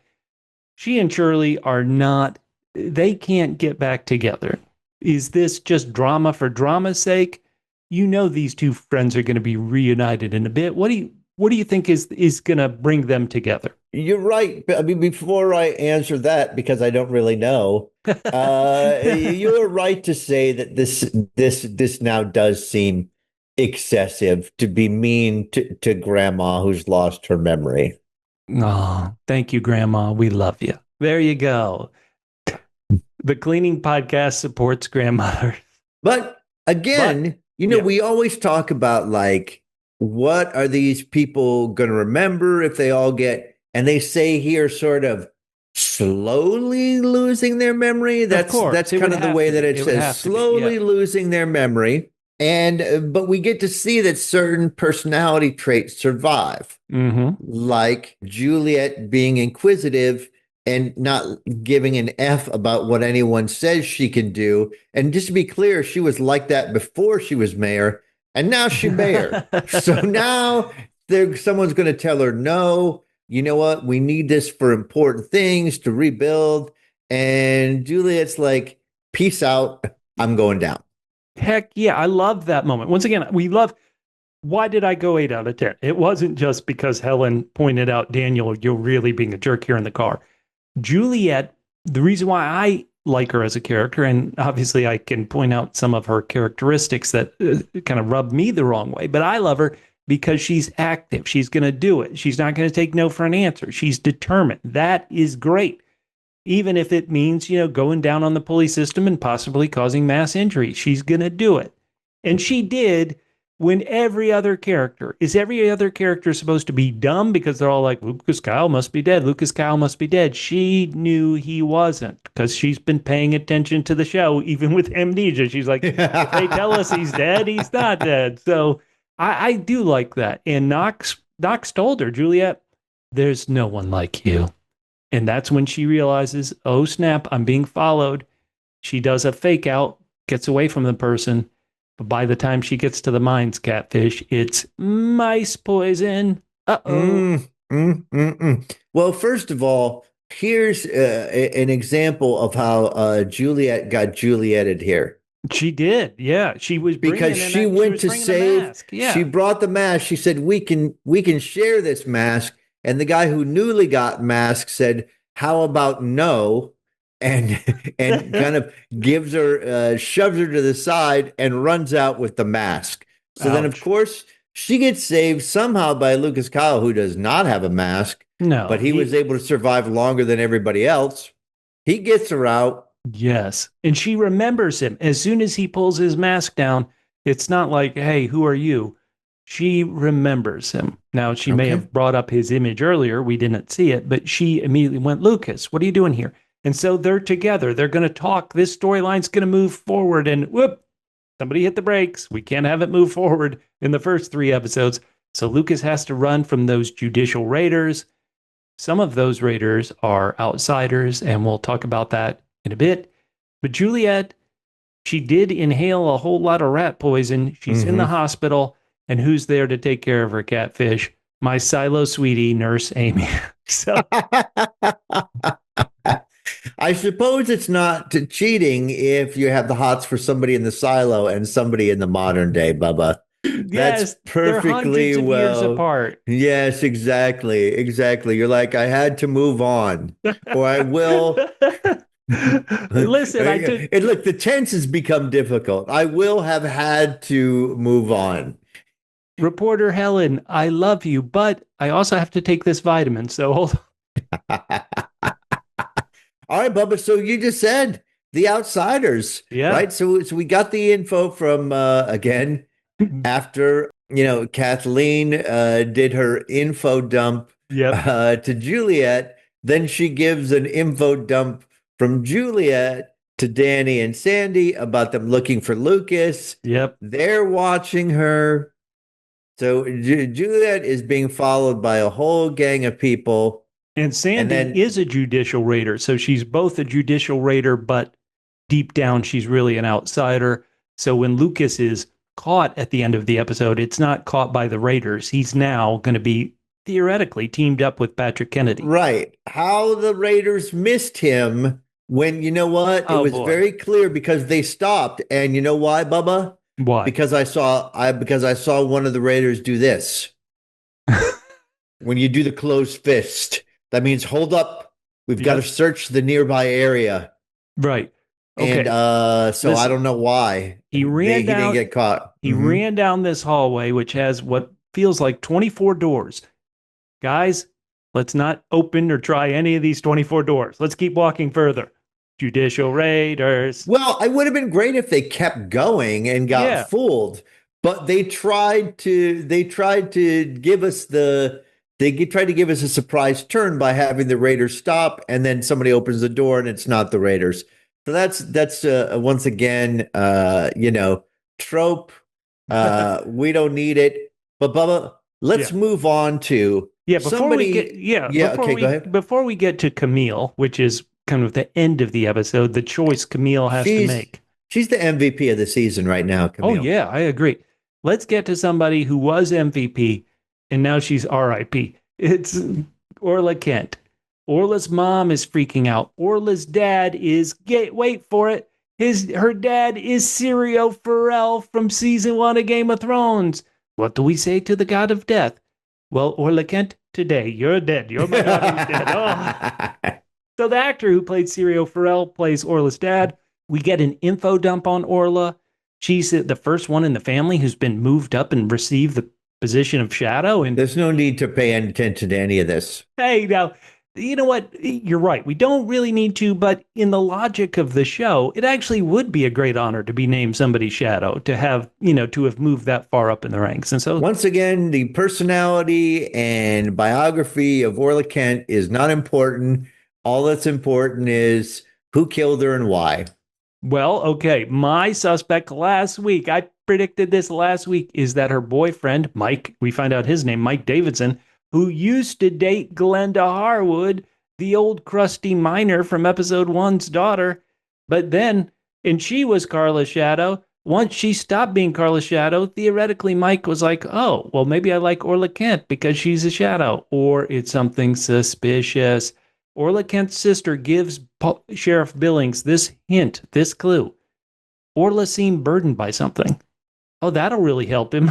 She and Shirley are not they can't get back together. Is this just drama for drama's sake? You know these two friends are going to be reunited in a bit. What do you think is going to bring them together? You're right. I mean, before I answer that, because I don't really know, you're right to say that this now does seem excessive to be mean to Grandma who's lost her memory. Oh, thank you, Grandma. We love you. There you go. The cleaning podcast supports grandmothers. But again, we always talk about like, what are these people going to remember if they all get, and they say here sort of slowly losing their memory. That's kind of the way that it says, slowly losing their memory. And but we get to see that certain personality traits survive, like Juliette being inquisitive and not giving an F about what anyone says she can do. And just to be clear, she was like that before she was mayor, and now she's mayor. So now someone's going to tell her, no, you know what? We need this for important things to rebuild. And Juliette's like, peace out. I'm going down. Heck yeah. I love that moment. Once again, why did I go 8 out of 10? It wasn't just because Helen pointed out, Daniel, you're really being a jerk here in the car. Juliette, the reason why I like her as a character, and obviously I can point out some of her characteristics that kind of rub me the wrong way, but I love her because she's active. She's going to do it. She's not going to take no for an answer. She's determined. That is great. Even if it means, going down on the pulley system and possibly causing mass injury, she's going to do it. And she did. When every other character supposed to be dumb because they're all like, Lucas Kyle must be dead. Lucas Kyle must be dead. She knew he wasn't because she's been paying attention to the show, even with amnesia. She's like, if they tell us he's dead, he's not dead. So I do like that. And Knox told her, Juliette, there's no one like you. And that's when she realizes, oh, snap, I'm being followed. She does a fake out, gets away from the person. But by the time she gets to the mines, Catfish, it's mice poison. Uh-oh. Well, first of all, here's an example of how Juliette got Julietted here. She did, yeah. She was because she went to save. Yeah. She brought the mask. She said, "We can share this mask." And the guy who newly got mask said, "How about no?" And kind of gives her, shoves her to the side and runs out with the mask. So then, of course, she gets saved somehow by Lucas Kyle, who does not have a mask. No, but he was able to survive longer than everybody else. He gets her out. Yes. And she remembers him. As soon as he pulls his mask down, it's not like, hey, who are you? She remembers him. Now, she may have brought up his image earlier. We didn't see it, but she immediately went, Lucas, what are you doing here? And so they're together. They're going to talk. This storyline's going to move forward. And whoop, somebody hit the brakes. We can't have it move forward in the first 3 episodes. So Lucas has to run from those judicial raiders. Some of those raiders are outsiders, and we'll talk about that in a bit. But Juliette, she did inhale a whole lot of rat poison. She's in the hospital. And who's there to take care of her, Catfish? My SILO sweetie, Nurse Amy. So I suppose it's not cheating if you have the hots for somebody in the silo and somebody in the modern day, Bubba. Yes, that's perfectly they're well. Years apart. Yes, exactly. You're like, I had to move on, or I will. Listen, and look, the tense has become difficult. I will have had to move on. Reporter Helen, I love you, but I also have to take this vitamin. So hold on. All right, Bubba. So you just said the outsiders, right? So we got the info from again after Kathleen did her info dump to Juliette. Then she gives an info dump from Juliette to Danny and Sandy about them looking for Lucas. Yep, they're watching her. So Juliette is being followed by a whole gang of people. And Sandy is a judicial raider. So she's both a judicial raider, but deep down, she's really an outsider. So when Lucas is caught at the end of the episode, it's not caught by the raiders. He's now going to be theoretically teamed up with Patrick Kennedy. Right. How the raiders missed him, When you know what? It Oh was boy. very clear because they stopped. And you know why, Bubba? Why? Because I saw one of the Raiders do this. When you do the closed fist, that means hold up. We've got to Yep. search the nearby area. Right. And Okay. so I Listen, don't know why he ran he didn't down get caught. he ran down this hallway, which has what feels like 24 doors. Guys, let's not open or try any of these 24 doors. Let's keep walking further. Judicial raiders. Well, it would have been great if they kept going and got Yeah. fooled, but they tried to give us tried to give us a surprise turn by having the Raiders stop, and then somebody opens the door and it's not the Raiders. So that's once again trope. We don't need it. But Bubba, let's Yeah. move on to Yeah, somebody. Yeah, okay, go ahead. before we get to Camille, which is kind of the end of the episode, the choice Camille has to She's make. she's the MVP of the season right now, Oh Camille. yeah, I agree. Let's get to somebody who was MVP and now she's RIP. It's Orla Kent. Orla's mom is freaking out. Orla's dad is wait for it. Her dad is Syrio Forel from season 1 of Game of Thrones. What do we say to the god of death? Well, Orla Kent, today you're dead. You're my god who's dead. Oh. So the actor who played Syrio Forel plays Orla's dad. We get an info dump on Orla. She's the first one in the family who's been moved up and received the position of shadow. And There's no need to pay any attention to any of this. hey, now, you know what? You're right. We don't really need to, but in the logic of the show, it actually would be a great honor to be named somebody's shadow, to have, to have moved that far up in the ranks. And so, Once again, the personality and biography of Orla Kent is not important. All that's important is who killed her and why. well, okay. My suspect last week, I predicted this last week, is that her boyfriend, Mike, we find out his name, Mike Davidson, who used to date Glenda Harwood, the old crusty miner from episode one's daughter. But then, and she was Carla's shadow. Once she stopped being Carla's shadow, theoretically, Mike was like, oh, well, maybe I like Orla Kent because she's a shadow, or it's something suspicious. Orla Kent's sister gives Sheriff Billings this hint, this clue. Orla seemed burdened by something. Oh, that'll really help him.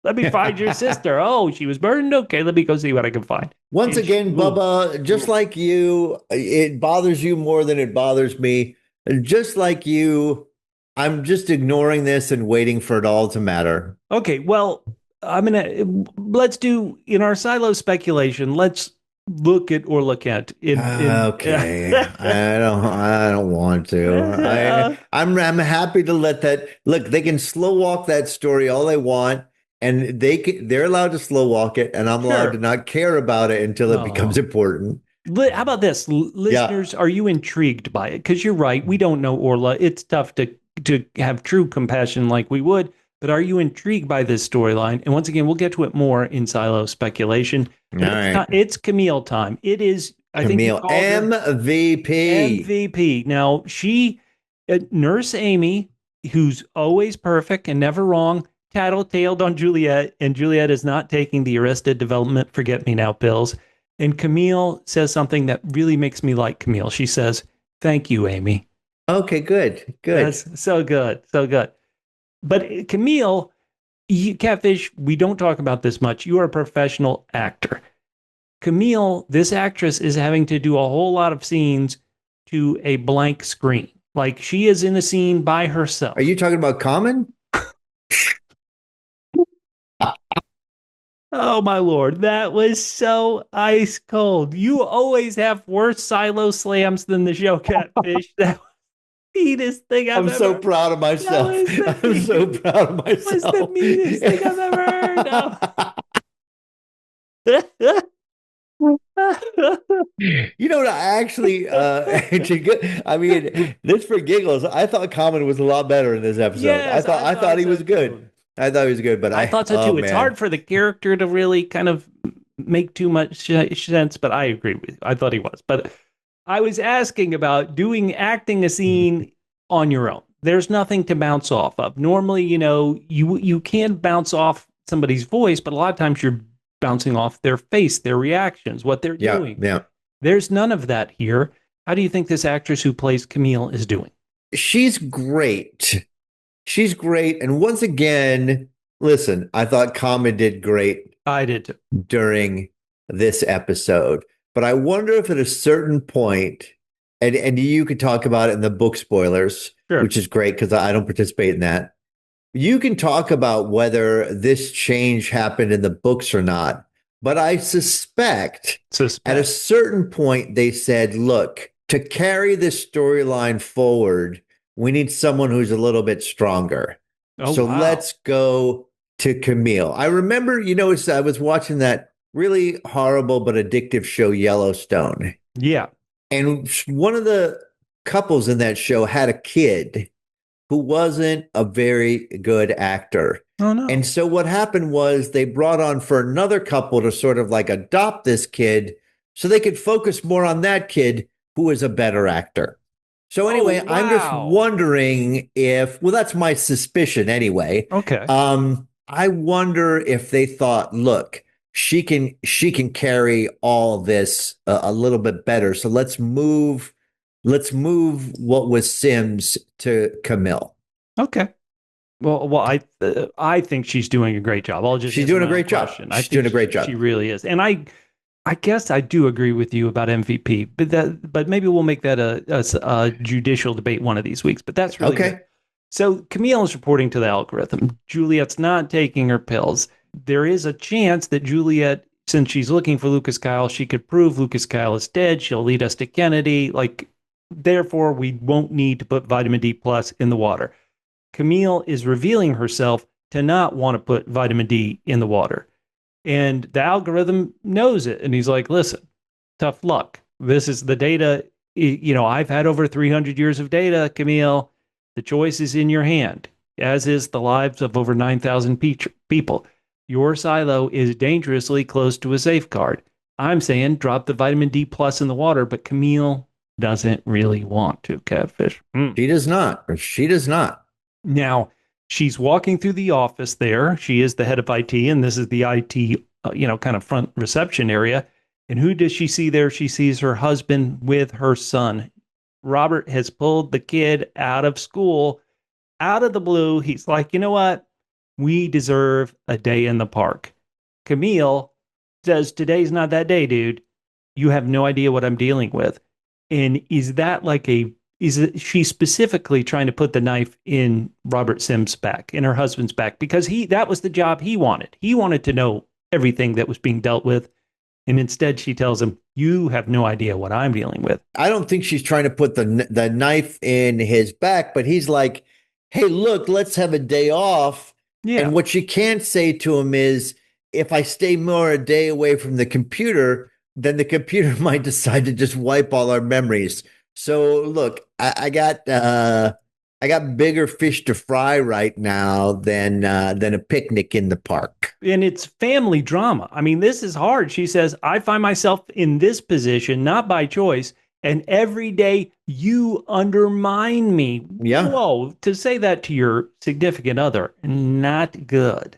Let me find your sister. Oh, she was burdened? Okay, let me go see what I can find. Once again, Bubba, just like you, it bothers you more than it bothers me. Just like you, I'm just ignoring this and waiting for it all to matter. Okay, well, let's do, in our silo speculation, let's look at Orla Kent. Okay, I don't want to. I'm happy to let that look. They can slow walk that story all they want, and they're allowed to slow walk it, and I'm allowed Sure. to not care about it until it becomes important. How about this, listeners? Are you intrigued by it? Because you're right, we don't know Orla. It's tough to have true compassion like we would. But are you intrigued by this storyline? And once again, we'll get to it more in silo speculation. All right. It's Camille time. It is. I Camille, think MVP. MVP. Now Nurse Amy, who's always perfect and never wrong, tattletailed on Juliette, and Juliette is not taking the Arrested Development forget-me-now pills. And Camille says something that really makes me like Camille. She says, "Thank you, Amy." Okay, good. That's so good, so good. But Camille, Catfish, we don't talk about this much. You are a professional actor. Camille, this actress is having to do a whole lot of scenes to a blank screen. Like she is in a scene by herself. Are you talking about Common? Oh my lord, that was so ice cold. You always have worse silo slams than the show Catfish. That was the meanest thing I've ever. I'm so proud of myself. I'm so proud of myself. That was the meanest thing I've ever heard of. You know, I actually, I mean, this for giggles. I thought Common was a lot better in this episode. Yes, I thought he so was good. too. I thought he was good, but I thought so too. It's hard for the character to really kind of make too much sense, but I agree with you. I thought he was. But I was asking about acting a scene on your own. There's nothing to bounce off of. Normally, you can bounce off somebody's voice, but a lot of times you're bouncing off their face, their reactions, what they're doing. Yeah. There's none of that here. How do you think this actress who plays Camille is doing? She's great. She's great. And once again, listen, I thought Kama did great I did too. during this episode. But I wonder if at a certain point, and you could talk about it in the book spoilers, Sure. which is great because I don't participate in that. You can talk about whether this change happened in the books or not. But I suspect at a certain point, they said, look, to carry this storyline forward, we need someone who's a little bit stronger. Oh, so wow. let's go to Camille. I remember, I was watching that really horrible but addictive show, Yellowstone. Yeah. And one of the couples in that show had a kid who wasn't a very good actor. Oh, no. And so what happened was they brought on for another couple to sort of like adopt this kid so they could focus more on that kid who is a better actor. So anyway, Oh, wow. I'm just wondering if, well, that's my suspicion anyway. Okay. I wonder if they thought, look, she can carry all this a little bit better. So let's move what was Sims to Camille. Okay. Well, I think she's doing a great job. She's doing a great job. She's doing a great job. She really is. And I guess I do agree with you about MVP, but maybe we'll make that a judicial debate one of these weeks. But that's really okay. Good. So Camille is reporting to the algorithm. Juliette's not taking her pills. There is a chance that Juliette, since she's looking for Lucas Kyle, she could prove Lucas Kyle is dead. She'll lead us to Kennedy. Therefore, we won't need to put vitamin D plus in the water. Camille is revealing herself to not want to put vitamin D in the water. And the algorithm knows it. And he's like, listen, tough luck. This is the data. I've had over 300 years of data, Camille. The choice is in your hand, as is the lives of over 9,000 people. Your silo is dangerously close to a safeguard. I'm saying drop the vitamin D plus in the water, but Camille doesn't really want to, Catfish. She does not. She does not. Now, she's walking through the office there. She is the head of IT, and this is the IT, kind of front reception area. And who does she see there? She sees her husband with her son. Robert has pulled the kid out of school, out of the blue. He's like, you know what? We deserve a day in the park. Camille says, today's not that day, dude. You have no idea what I'm dealing with. And is that she specifically trying to put the knife in Robert Sims' back, in her husband's back, because that was the job he wanted. He wanted to know everything that was being dealt with. And instead she tells him, you have no idea what I'm dealing with. I don't think she's trying to put the knife in his back, but he's like, hey, look, let's have a day off. Yeah. And what she can't say to him is, if I stay more a day away from the computer, then the computer might decide to just wipe all our memories. So look, I got bigger fish to fry right now than a picnic in the park. And it's family drama. I mean, this is hard. She says, I find myself in this position, not by choice. And every day you undermine me. Yeah. Whoa, to say that to your significant other, not good.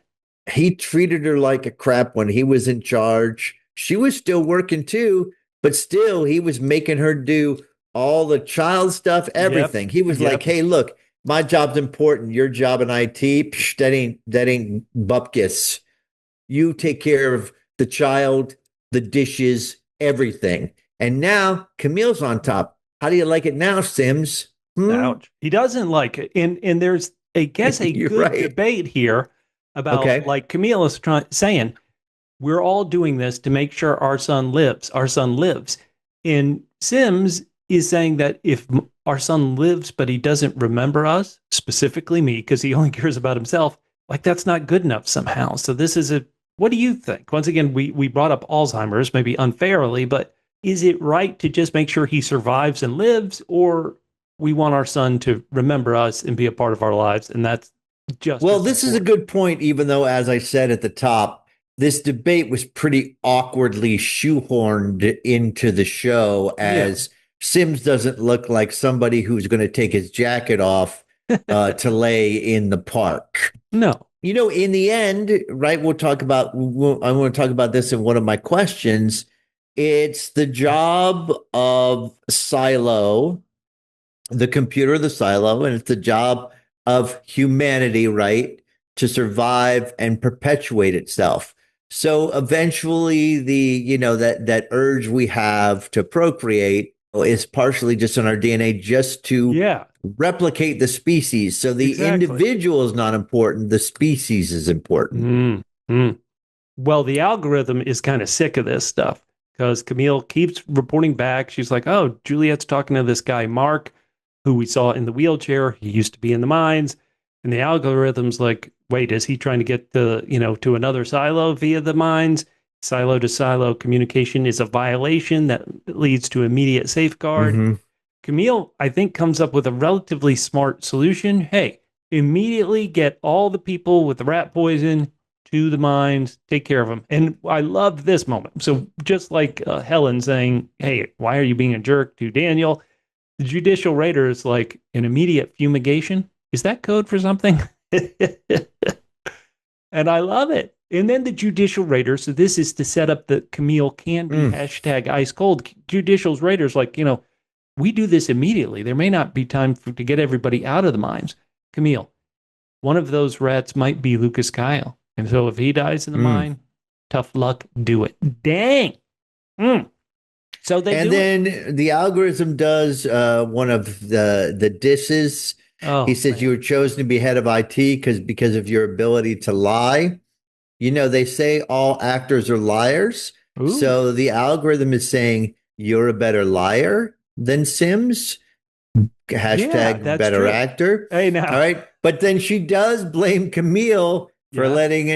He treated her like a crap when he was in charge. She was still working too, but still he was making her do all the child stuff, everything. Yep. He was like, hey, look, my job's important. Your job in IT, that ain't bupkis. You take care of the child, the dishes, everything. And now Camille's on top. How do you like it now, Sims? Ouch. He doesn't like it. And there's, I guess, a good debate here about, like Camille is saying, we're all doing this to make sure our son lives. Our son lives. And Sims is saying that if our son lives, but he doesn't remember us, specifically me, because he only cares about himself, that's not good enough somehow. So this is what do you think? Once again, we brought up Alzheimer's, maybe unfairly, but is it right to just make sure he survives and lives, or we want our son to remember us and be a part of our lives? And that's just this is a good point, even though, as I said at the top, this debate was pretty awkwardly shoehorned into the show as Sims doesn't look like somebody who's going to take his jacket off to lay in the park. No. In the end, right, I want to talk about this in one of my questions. It's the job of Silo, the computer, the silo, and it's the job of humanity, right, to survive and perpetuate itself. So eventually, that urge we have to procreate is partially just in our DNA, just to Yeah, replicate the species. So the exactly. individual is not important; the species is important. Mm, mm. Well, the algorithm is kind of sick of this stuff because Camille keeps reporting back. She's like, oh, Juliette's talking to this guy, Mark, who we saw in the wheelchair. He used to be in the mines. And the algorithm's like, wait, is he trying to get to another silo via the mines? Silo to silo communication is a violation that leads to immediate safeguard. Mm-hmm. Camille, I think, comes up with a relatively smart solution. Hey, immediately get all the people with the rat poison to the mines, take care of them. And I loved this moment. So just like Helen saying, hey, why are you being a jerk to Daniel? The judicial raider is like an immediate fumigation. Is that code for something? And I love it. And then the judicial raider. So this is to set up the Camille can be hashtag ice cold. Judicial's raiders like, we do this immediately. There may not be time to get everybody out of the mines. Camille, one of those rats might be Lucas Kyle. And so if he dies in the mine, tough luck, do it. Dang. So they and do then it. the algorithm does one of the disses. Oh, He says man. you were chosen to be head of IT because of your ability to lie. They say all actors are liars. Ooh. So the algorithm is saying you're a better liar than Sims. Yeah, Hashtag that's better true. actor. Hey, All now. right. But then she does blame Camille for Yeah. letting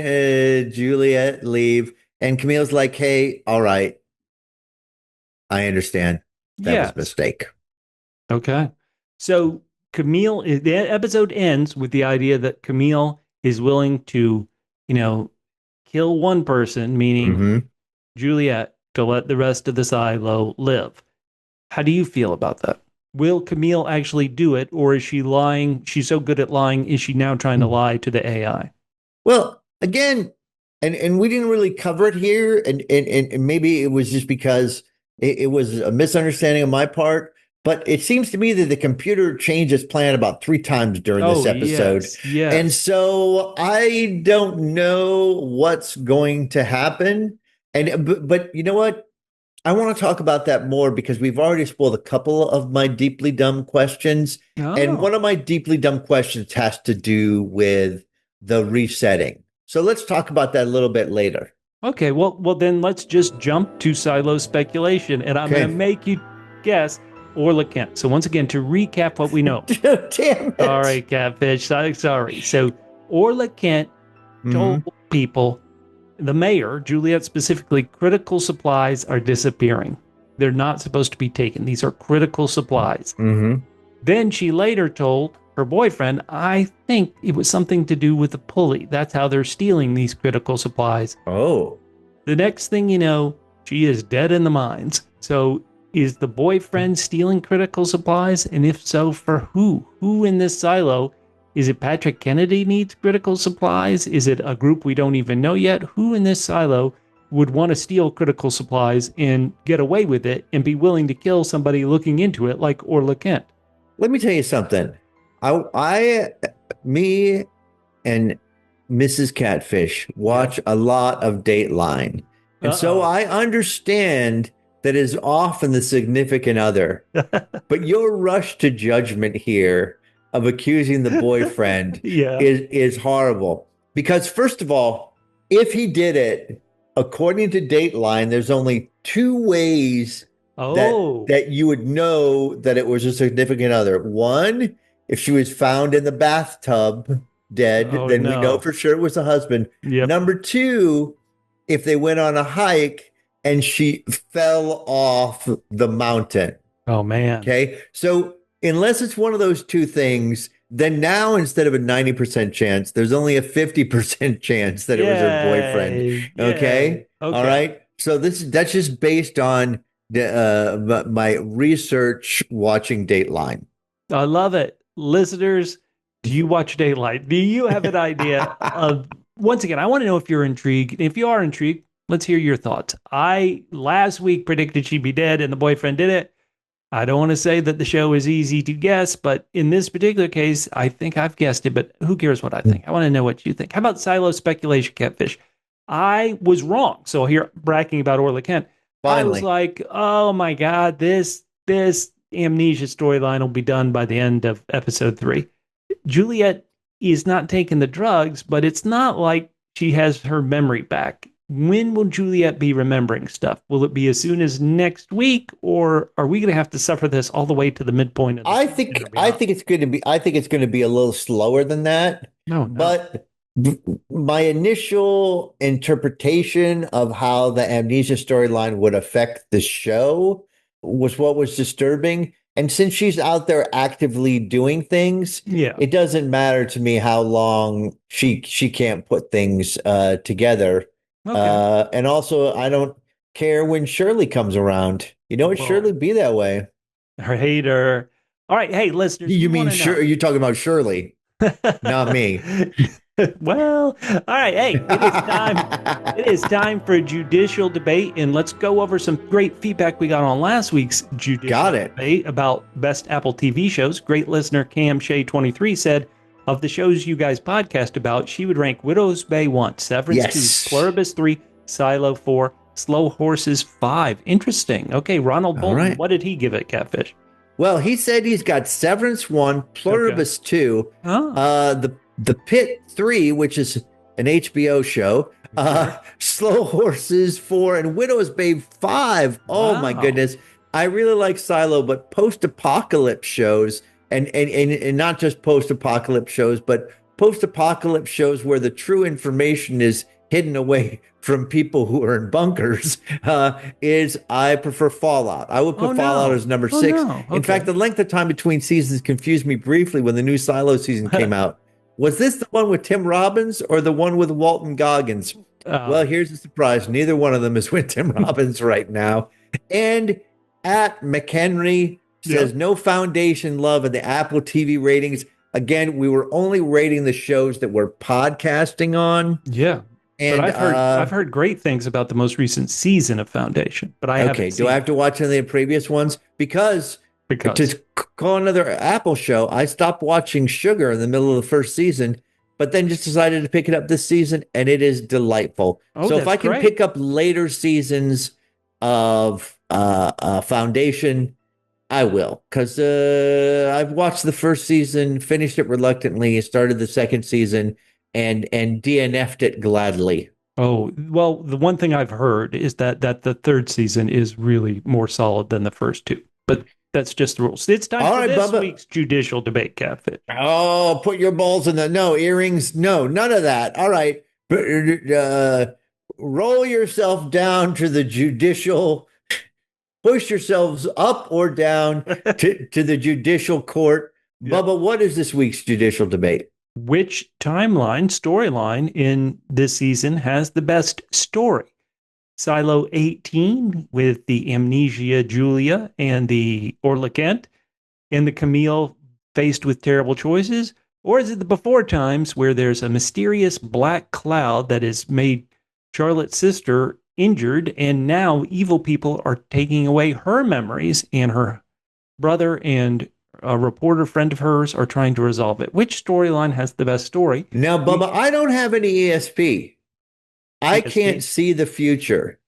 Juliette leave. And Camille's like, hey, all right, I understand. That was a Yes. mistake. Okay. So Camille, the episode ends with the idea that Camille is willing to, kill one person, meaning Mm-hmm. Juliette, to let the rest of the silo live. How do you feel about that? Will Camille actually do it, or is she lying? She's so good at lying. Is she now trying to lie to the AI? Well, again, and we didn't really cover it here, and maybe it was just because it was a misunderstanding on my part. But it seems to me that the computer changed its plan about 3 times during this Oh, episode. yes, And yes. so I don't know what's going to happen. But you know what? I want to talk about that more because we've already spoiled a couple of my deeply dumb questions. And one Oh, of my deeply dumb questions has to do with the resetting. So let's talk about that a little bit later. okay. Well, then let's just jump to silo speculation, and I'm going to Okay. make you guess Orla Kent. So once again, to recap what we know. Damn All it. right, Catfish. Sorry. So Orla Kent told Mm-hmm. people, the mayor, Juliette specifically, critical supplies are disappearing. They're not supposed to be taken. These are critical supplies. Mm-hmm. Then she later told her boyfriend, I think it was something to do with the pulley. That's how they're stealing these critical supplies. Oh. The next thing you know, she is dead in the mines. So is the boyfriend stealing critical supplies? And if so, for who? Who in this silo? Is it Patrick Kennedy needs critical supplies? Is it a group we don't even know yet? Who in this silo would want to steal critical supplies and get away with it and be willing to kill somebody looking into it like Orla Kent? Let me tell you something. Me and Mrs. Catfish watch Yes. a lot of Dateline. And so Uh I understand that is often the significant other. oh. But your rush to judgment here of accusing the boyfriend Yeah. is horrible. Because first of all, if he did it, according to Dateline, there's only 2 ways Oh. that you would know that it was a significant other. One, if she was found in the bathtub dead, Oh then we know no. for sure it was a husband. Yep. Number two, if they went on a hike and she fell off the mountain. Oh man. Okay. So unless it's one of those 2 things, then now instead of a 90% chance, there's only a 50% chance that it was her boyfriend. Yay. Okay. Yay. All Okay. right. So that's just based on my research watching Dateline. I love it. Listeners, do you watch Daylight? Do you have an idea of, once again, I want to know if you're intrigued. If you are intrigued, Let's hear your thoughts. I last week predicted she'd be dead and the boyfriend did it. I don't want to say that the show is easy to guess, but in this particular case, I think I've guessed it, but who cares what I think? I want to know what you think. How about Silo speculation, Catfish? I was wrong. So here, bragging about Orla Kent, I was Finally. like, oh my God, this amnesia storyline will be done by the end of episode 3. Juliette is not taking the drugs, but it's not like she has her memory back. When will Juliette be remembering stuff? Will it be as soon as next week, or are we going to have to suffer this all the way to the midpoint of the I season think or I beyond? think it's going to be I think it's going to be a little slower than that. No. But my initial interpretation of how the amnesia storyline would affect the show was what was disturbing. And since she's out there actively doing things, Yeah. it doesn't matter to me how long she can't put things together. Okay. And also, I don't care when Shirley comes around. You know, it Whoa. Shirley be that way. Her hater. All right. Hey, listeners, we You mean want to sure? know. You're talking about Shirley, not me. Well, all right. Hey, it is time. It is time for a judicial debate, and let's go over some great feedback we got on last week's judicial Got it. debate about best Apple TV shows. Great listener Cam Shay 23 said, of the shows you guys podcast about, she would rank Widow's Bay 1, Severance Yes. 2, Pluribus 3, Silo 4, Slow Horses 5. Interesting. Okay, Ronald All Bolton, right. what did he give it, Catfish? Well, he said he's got Severance 1, Pluribus 2, Oh, the Pit 3, which is an HBO show, Slow Horses 4, and Widow's Babe 5. Oh my Wow. goodness. I really like Silo, but post-apocalypse shows, and not just post-apocalypse shows, but post-apocalypse shows where the true information is hidden away from people who are in bunkers, is I prefer Fallout. I would put Oh, Fallout no. as number Oh, 6. no. In Okay. fact, the length of time between seasons confused me briefly when the new Silo season came out. Was this the one with Tim Robbins or the one with Walton Goggins? Well, here's the surprise. Neither one of them is with Tim Robbins right now. And at McHenry says no foundation love in the Apple TV ratings. Again, we were only rating the shows that we're podcasting on. Yeah. And But I've heard great things about the most recent season of Foundation, but I haven't okay, seen do I have to watch any of the previous ones? Because because to call another Apple show, I stopped watching Sugar in the middle of the first season, but then just decided to pick it up this season, and it is delightful. Oh, So if that's I can great. pick up later seasons of Foundation, I will, because I've watched the first season, finished it reluctantly, started the second season, and DNF'd it gladly. Oh, well, the one thing I've heard is that the third season is really more solid than the first two. But that's just the rules. It's time All for right, this Bubba. week's judicial debate, Catfish. Oh, put your balls in the no earrings. No, none of that. All right. Roll yourself down to the judicial, push yourselves up or down to the judicial court. Yeah. Bubba, what is this week's judicial debate? Which storyline in this season has the best story? Silo 18 with the amnesia Julia and the Orla Kent and the Camille faced with terrible choices? Or is it the before times where there's a mysterious black cloud that has made Charlotte's sister injured and now evil people are taking away her memories and her brother and a reporter friend of hers are trying to resolve it? Which storyline has the best story? Now, Bubba, I don't have any ESP. I ESP? can't see the future.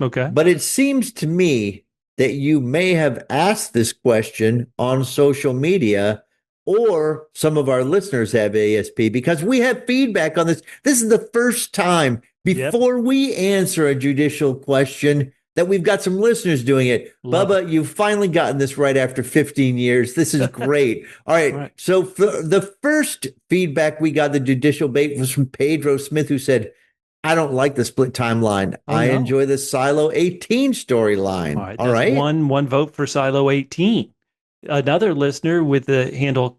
Okay. But it seems to me that you may have asked this question on social media, or some of our listeners have ASP, because we have feedback on this. This is the first time before we answer a judicial question that we've got some listeners doing it. Love Bubba, you've finally gotten this right after 15 years. This is great. All right. Right. So the first feedback we got, the judicial bait, was from Pedro Smith, who said, I don't like the split timeline. Oh, I no. enjoy the Silo 18 storyline. All right. All That's right. one vote for Silo 18. Another listener with the handle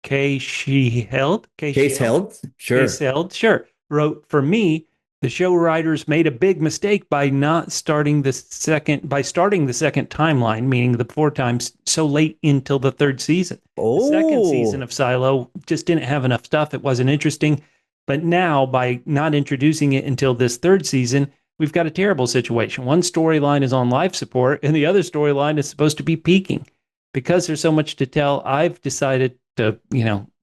Case held, sure, wrote, for me, the show writers made a big mistake by starting the second timeline, meaning the 4 times, so late until the third season. The second season of Silo just didn't have enough stuff. It wasn't interesting. But now, by not introducing it until this third season, we've got a terrible situation. One storyline is on life support, and the other storyline is supposed to be peaking. Because there's so much to tell, I've decided to,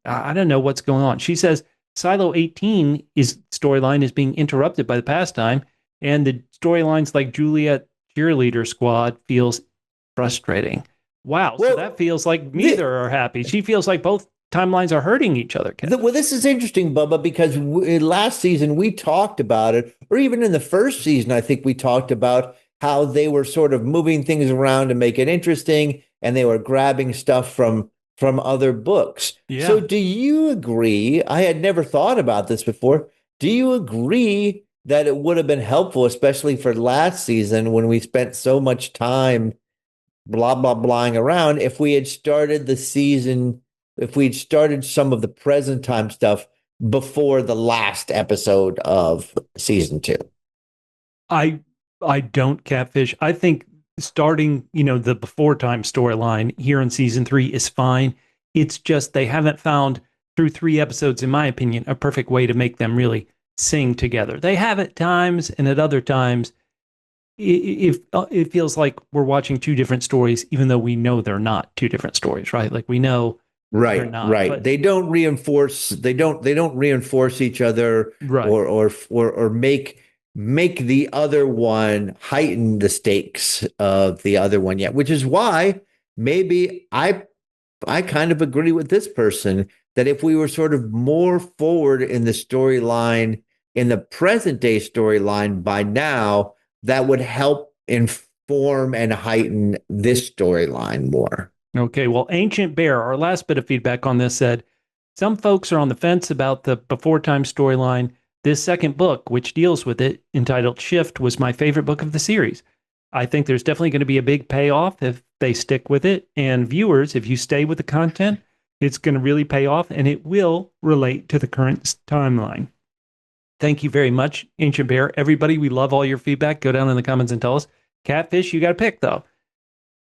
I don't know what's going on. She says Silo 18 storyline is being interrupted by the pastime, and the storylines like Juliette Cheerleader Squad feels frustrating. Wow, so that feels like neither are happy. She feels like both timelines are hurting each other. Well, this is interesting, Bubba, because last season we talked about it, or even in the first season, I think we talked about how they were sort of moving things around to make it interesting, and they were grabbing stuff from other books. Yeah. So do you agree? I had never thought about this before. Do you agree that it would have been helpful, especially for last season when we spent so much time blahing around, if we had started the season, if we'd started some of the present time stuff before the last episode of season 2? I don't, Catfish. I think starting, the before time storyline here in season 3 is fine. It's just they haven't found, through 3 episodes, in my opinion, a perfect way to make them really sing together. They have at times, and at other times, it feels like we're watching 2 different stories, even though we know they're not 2 different stories, right? Like we know they're not. Right. But they don't reinforce each other, right, or make the other one heighten the stakes of the other one yet, which is why maybe I kind of agree with this person that if we were sort of more forward in the storyline, in the present day storyline by now, that would help inform and heighten this storyline more. Okay, well, Ancient Bear, our last bit of feedback on this, said, some folks are on the fence about the before time storyline. This second book, which deals with it, entitled Shift, was my favorite book of the series. I think there's definitely going to be a big payoff if they stick with it. And viewers, if you stay with the content, it's going to really pay off, and it will relate to the current timeline. Thank you very much, Ancient Bear. Everybody, we love all your feedback. Go down in the comments and tell us. Catfish, you got to pick, though.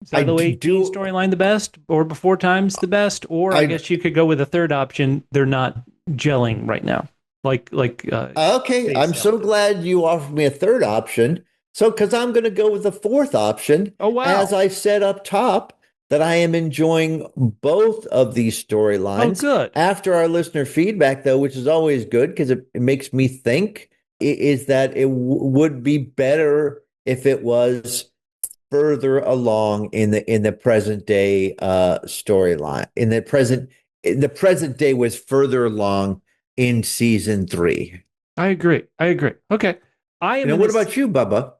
Silo 18 storyline the best, or before time's the best, or I guess you could go with a third option. They're not gelling right now. Okay, I'm so glad you offered me a third option. So, because I'm going to go with the fourth option. Oh, wow. As I said up top, that I am enjoying both of these storylines. Oh, good. After our listener feedback, though, which is always good because it makes me think, is that it would be better if it was further along in the present day storyline. In the present day was further along in season 3. I agree. Okay. What about you, Bubba?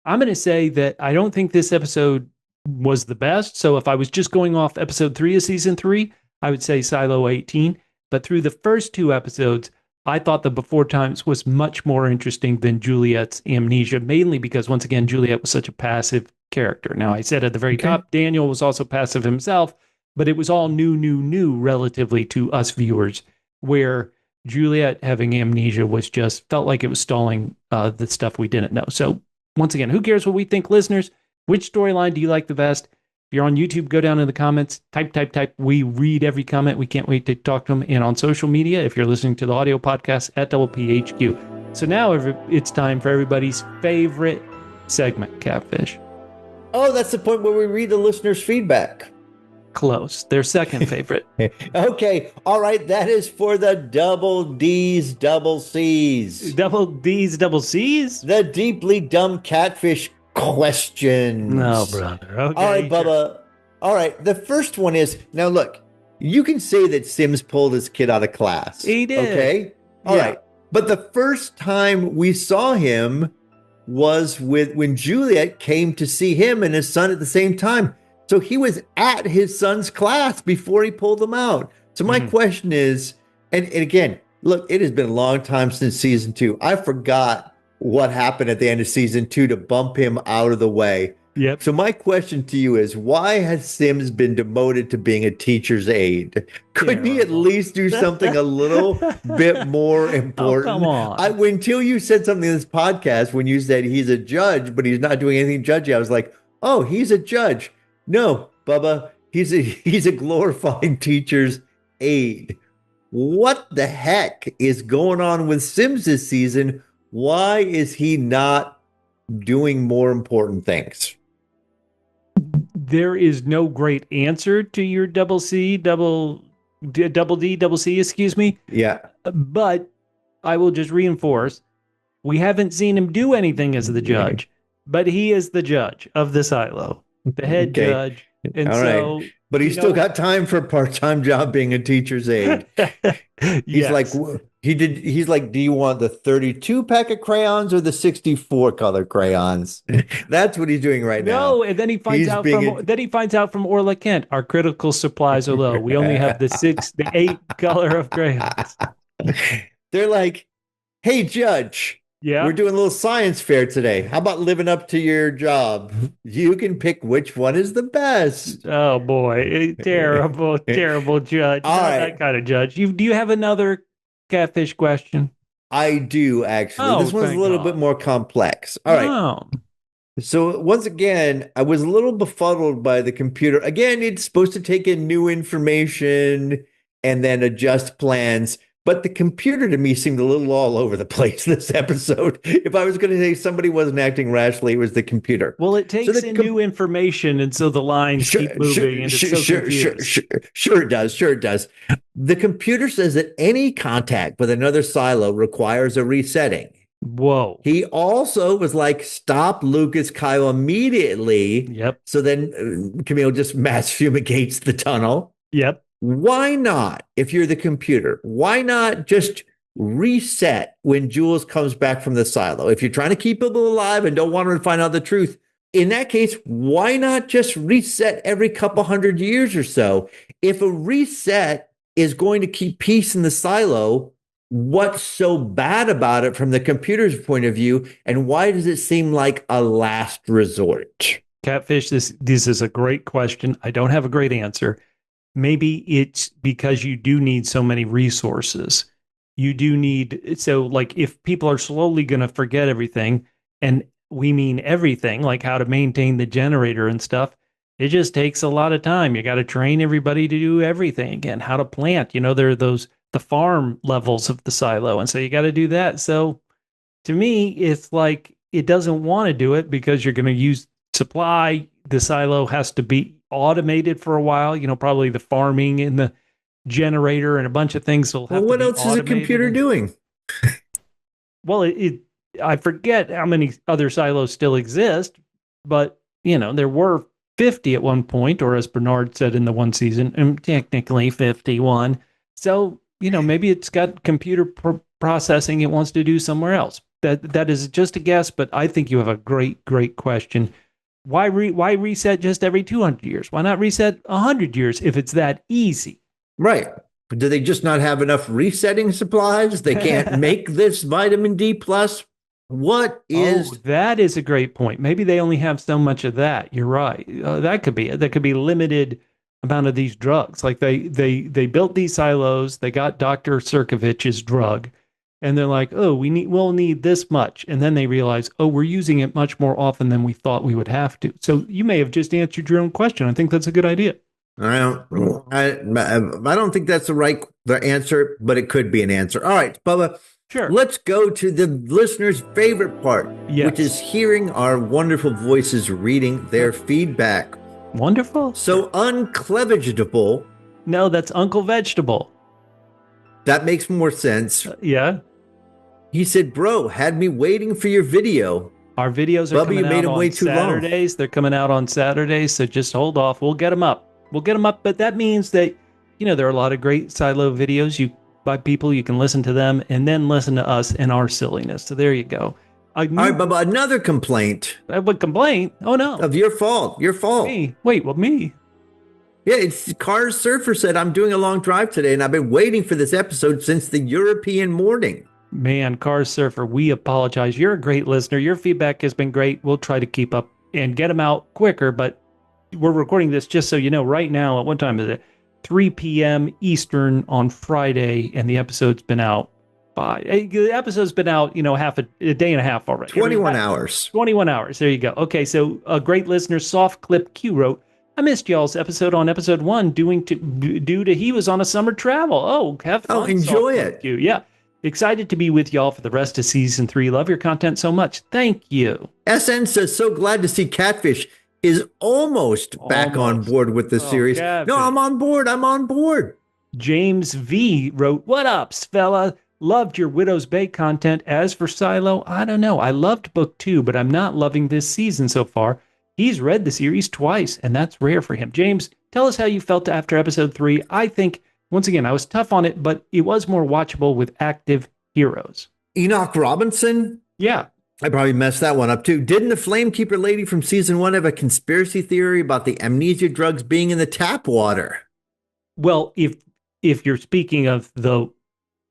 I'm going to say that I don't think this episode was the best. So if I was just going off episode 3 of season 3, I would say Silo 18. But through the first 2 episodes, I thought the before times was much more interesting than Juliette's amnesia, mainly because, once again, Juliette was such a passive character. Now, I said at the very top, Daniel was also passive himself, but it was all new relatively to us viewers, where Juliette having amnesia was just felt like it was stalling the stuff we didn't know. So once again, who cares what we think, listeners? Which storyline do you like the best? If you're on YouTube, go down in the comments, type. We read every comment. We can't wait to talk to them. And on social media, if you're listening to the audio podcast, at PHQ. So now it's time for everybody's favorite segment, Catfish. Oh, that's the point where we read the listeners' feedback. Close. Their second favorite. Okay. All right. That is for the double D's, double C's. Double D's, double C's? The deeply dumb catfish questions. No, brother. Okay. All right, Bubba. All right. The first one is, now look, you can say that Sims pulled his kid out of class. He did. Okay. All right. But the first time we saw him was when Juliette came to see him and his son at the same time. So he was at his son's class before he pulled them out. So my question is, and again, look, it has been a long time since season 2. I forgot what happened at the end of season 2 to bump him out of the way. Yep. So my question to you is, why has Sims been demoted to being a teacher's aide? Couldn't he at least do something a little bit more important? Oh, come on. Until you said something in this podcast, when you said he's a judge, but he's not doing anything judgy, I was like, oh, he's a judge. No, Bubba, he's a glorified teacher's aide. What the heck is going on with Sims this season? Why is he not doing more important things? There is no great answer to your double C, double C, excuse me. Yeah. But I will just reinforce, we haven't seen him do anything as the judge, but he is the judge of the silo, the head judge. And all right. But he's still got time for a part-time job being a teacher's aide. He's like, he's like, do you want the 32 pack of crayons or the 64 color crayons? That's what he's doing right now. No, and then he finds out from Orla Kent, our critical supplies are low. We only have the 8 color of crayons. They're like, hey, judge. Yeah. We're doing a little science fair today. How about living up to your job? You can pick which one is the best. Oh boy. Terrible, terrible judge. All right. That kind of judge. Do you have another catfish question? I do, actually. This one's a little bit more complex. All right. So once again, I was a little befuddled by the computer. Again, it's supposed to take in new information and then adjust plans. But the computer to me seemed a little all over the place this episode. If I was going to say somebody wasn't acting rationally, it was the computer. Well, it takes in new information, and so the lines keep moving, and it's so confused. Sure it does. Sure it does. The computer says that any contact with another silo requires a resetting. Whoa. He also was like, stop Lucas Kyle immediately. Yep. So then Camille just mass fumigates the tunnel. Yep. Why not, if you're the computer, why not just reset when Jules comes back from the silo? If you're trying to keep people alive and don't want her to find out the truth, in that case, why not just reset every couple hundred years or so? If a reset is going to keep peace in the silo, what's so bad about it from the computer's point of view? And why does it seem like a last resort? Catfish, this is a great question. I don't have a great answer. Maybe it's because you do need so many resources. You do need, so like if people are slowly going to forget everything, and we mean everything, like how to maintain the generator and stuff, it just takes a lot of time. You got to train everybody to do everything again, how to plant. There are the farm levels of the silo. And so you got to do that. So to me, it's like it doesn't want to do it because you're going to use supply. The silo has to be automated for a while, probably the farming and the generator and a bunch of things will have to be automated. What else is a computer doing? Well, I forget how many other silos still exist, but there were 50 at one point, or as Bernard said in the one season, technically 51. So, maybe it's got computer processing it wants to do somewhere else. That is just a guess, but I think you have a great, great question. Why reset just every 200 years? Why not reset 100 years if it's that easy? Right. Do they just not have enough resetting supplies? They can't make this vitamin D plus? What is... Oh, that is a great point. Maybe they only have so much of that. You're right. That could be it. That could be limited amount of these drugs. Like they built these silos. They got Dr. Sirkovich's drug. And they're like, oh, we'll need this much. And then they realize, oh, we're using it much more often than we thought we would have to. So you may have just answered your own question. I think that's a good idea. I don't think that's the answer, but it could be an answer. All right, Bubba. Sure. Let's go to the listener's favorite part, which is hearing our wonderful voices reading their feedback. Wonderful. So unclevageable. No, that's Uncle Vegetable. That makes more sense. Yeah. He said, bro, had me waiting for your video. Our videos are coming out on Saturdays. They're coming out on Saturdays, so just hold off. We'll get them up. But that means that, there are a lot of great silo videos by people. You can listen to them and then listen to us and our silliness. So there you go. All right, Bubba, another complaint. What complaint? Oh, no. Of your fault. Your fault. Me? Wait, what, me? Yeah, it's Cars Surfer said, I'm doing a long drive today, and I've been waiting for this episode since the European morning. Man, Cars Surfer, we apologize. You're a great listener. Your feedback has been great. We'll try to keep up and get them out quicker, but we're recording this just so you know right now. At what time is it? 3 p.m. Eastern on Friday, and the episode's been out. The episode's been out, half a day and a half already. 21 hours. 21 hours. There you go. Okay, so a great listener, Soft Clip Q, wrote, I missed y'all's episode on episode 1 due to he was on a summer travel. Oh, have fun. Oh, enjoy it. Yeah. Excited to be with y'all for the rest of season 3. Love your content so much. Thank you. SN says, so glad to see Catfish is almost back on board with the series. Catfish. No, I'm on board. I'm on board. James V wrote, what ups, fella? Loved your Widow's Bay content. As for Silo, I don't know. I loved book 2, but I'm not loving this season so far. He's read the series twice, and that's rare for him. James, tell us how you felt after episode 3. I think, once again, I was tough on it, but it was more watchable with active heroes. Enoch Robinson? Yeah. I probably messed that one up too. Didn't the Flamekeeper lady from season 1 have a conspiracy theory about the amnesia drugs being in the tap water? Well, if you're speaking of the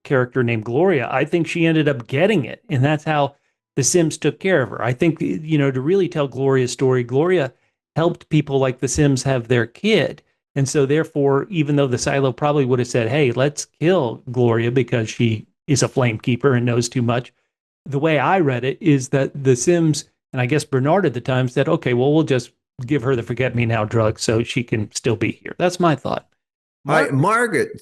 character named Gloria, I think she ended up getting it, and that's how the Sims took care of her. I think, to really tell Gloria's story, Gloria helped people like the Sims have their kid. And so therefore, even though the Silo probably would have said, hey, let's kill Gloria because she is a Flamekeeper and knows too much, the way I read it is that the Sims, and I guess Bernard at the time, said, okay, well, we'll just give her the forget-me-now drug so she can still be here. That's my thought. Margaret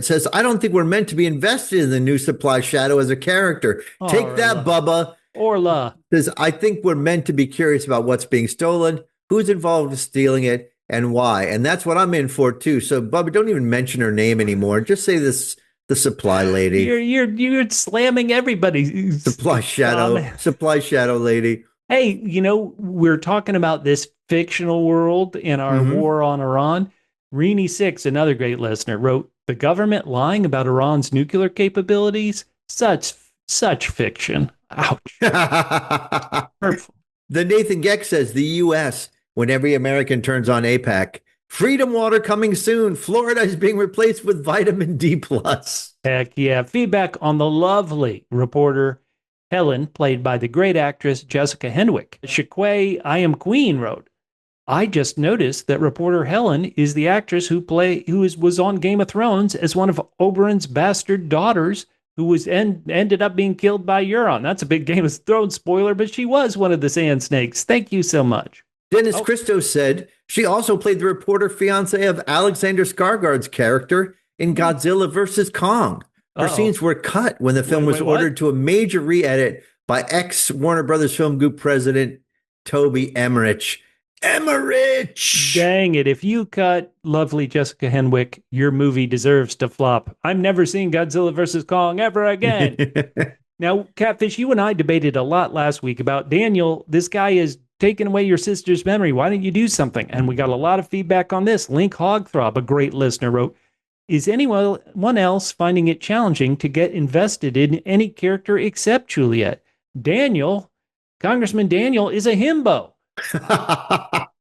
says, I don't think we're meant to be invested in the new Supply Shadow as a character. Take that, Bubba. Orla says, I think we're meant to be curious about what's being stolen, who's involved in stealing it, and why. And that's what I'm in for, too. So, Bubba, don't even mention her name anymore. Just say this, the Supply Lady. You're slamming everybody. Supply Shadow Lady. Hey, we're talking about this fictional world in our war on Iran. Reenie6, another great listener, wrote, the government lying about Iran's nuclear capabilities? Such fiction. Ouch. Hurtful. The Nathan Geck says, the U.S., when every American turns on APAC, freedom water coming soon. Florida is being replaced with vitamin D+. Heck yeah. Feedback on the lovely reporter Helen, played by the great actress Jessica Henwick. Shakwe I Am Queen wrote, I just noticed that reporter Helen is the actress who was on Game of Thrones as one of Oberyn's bastard daughters who was ended up being killed by Euron. That's a big Game of Thrones spoiler, but she was one of the Sand Snakes. Thank you so much. Dennis Christos said she also played the reporter fiance of Alexander Skarsgård's character in Godzilla vs. Kong. Her scenes were cut when the film was ordered to a major re-edit by ex-Warner Brothers Film Group president Toby Emmerich. Dang it. If you cut lovely Jessica Henwick, your movie deserves to flop. I'm never seeing Godzilla vs. Kong ever again. Now, Catfish, you and I debated a lot last week about Daniel. This guy is taking away your sister's memory. Why don't you do something? And we got a lot of feedback on this. Link Hogthrob, a great listener, wrote, is anyone else finding it challenging to get invested in any character except Juliette? Congressman Daniel is a himbo.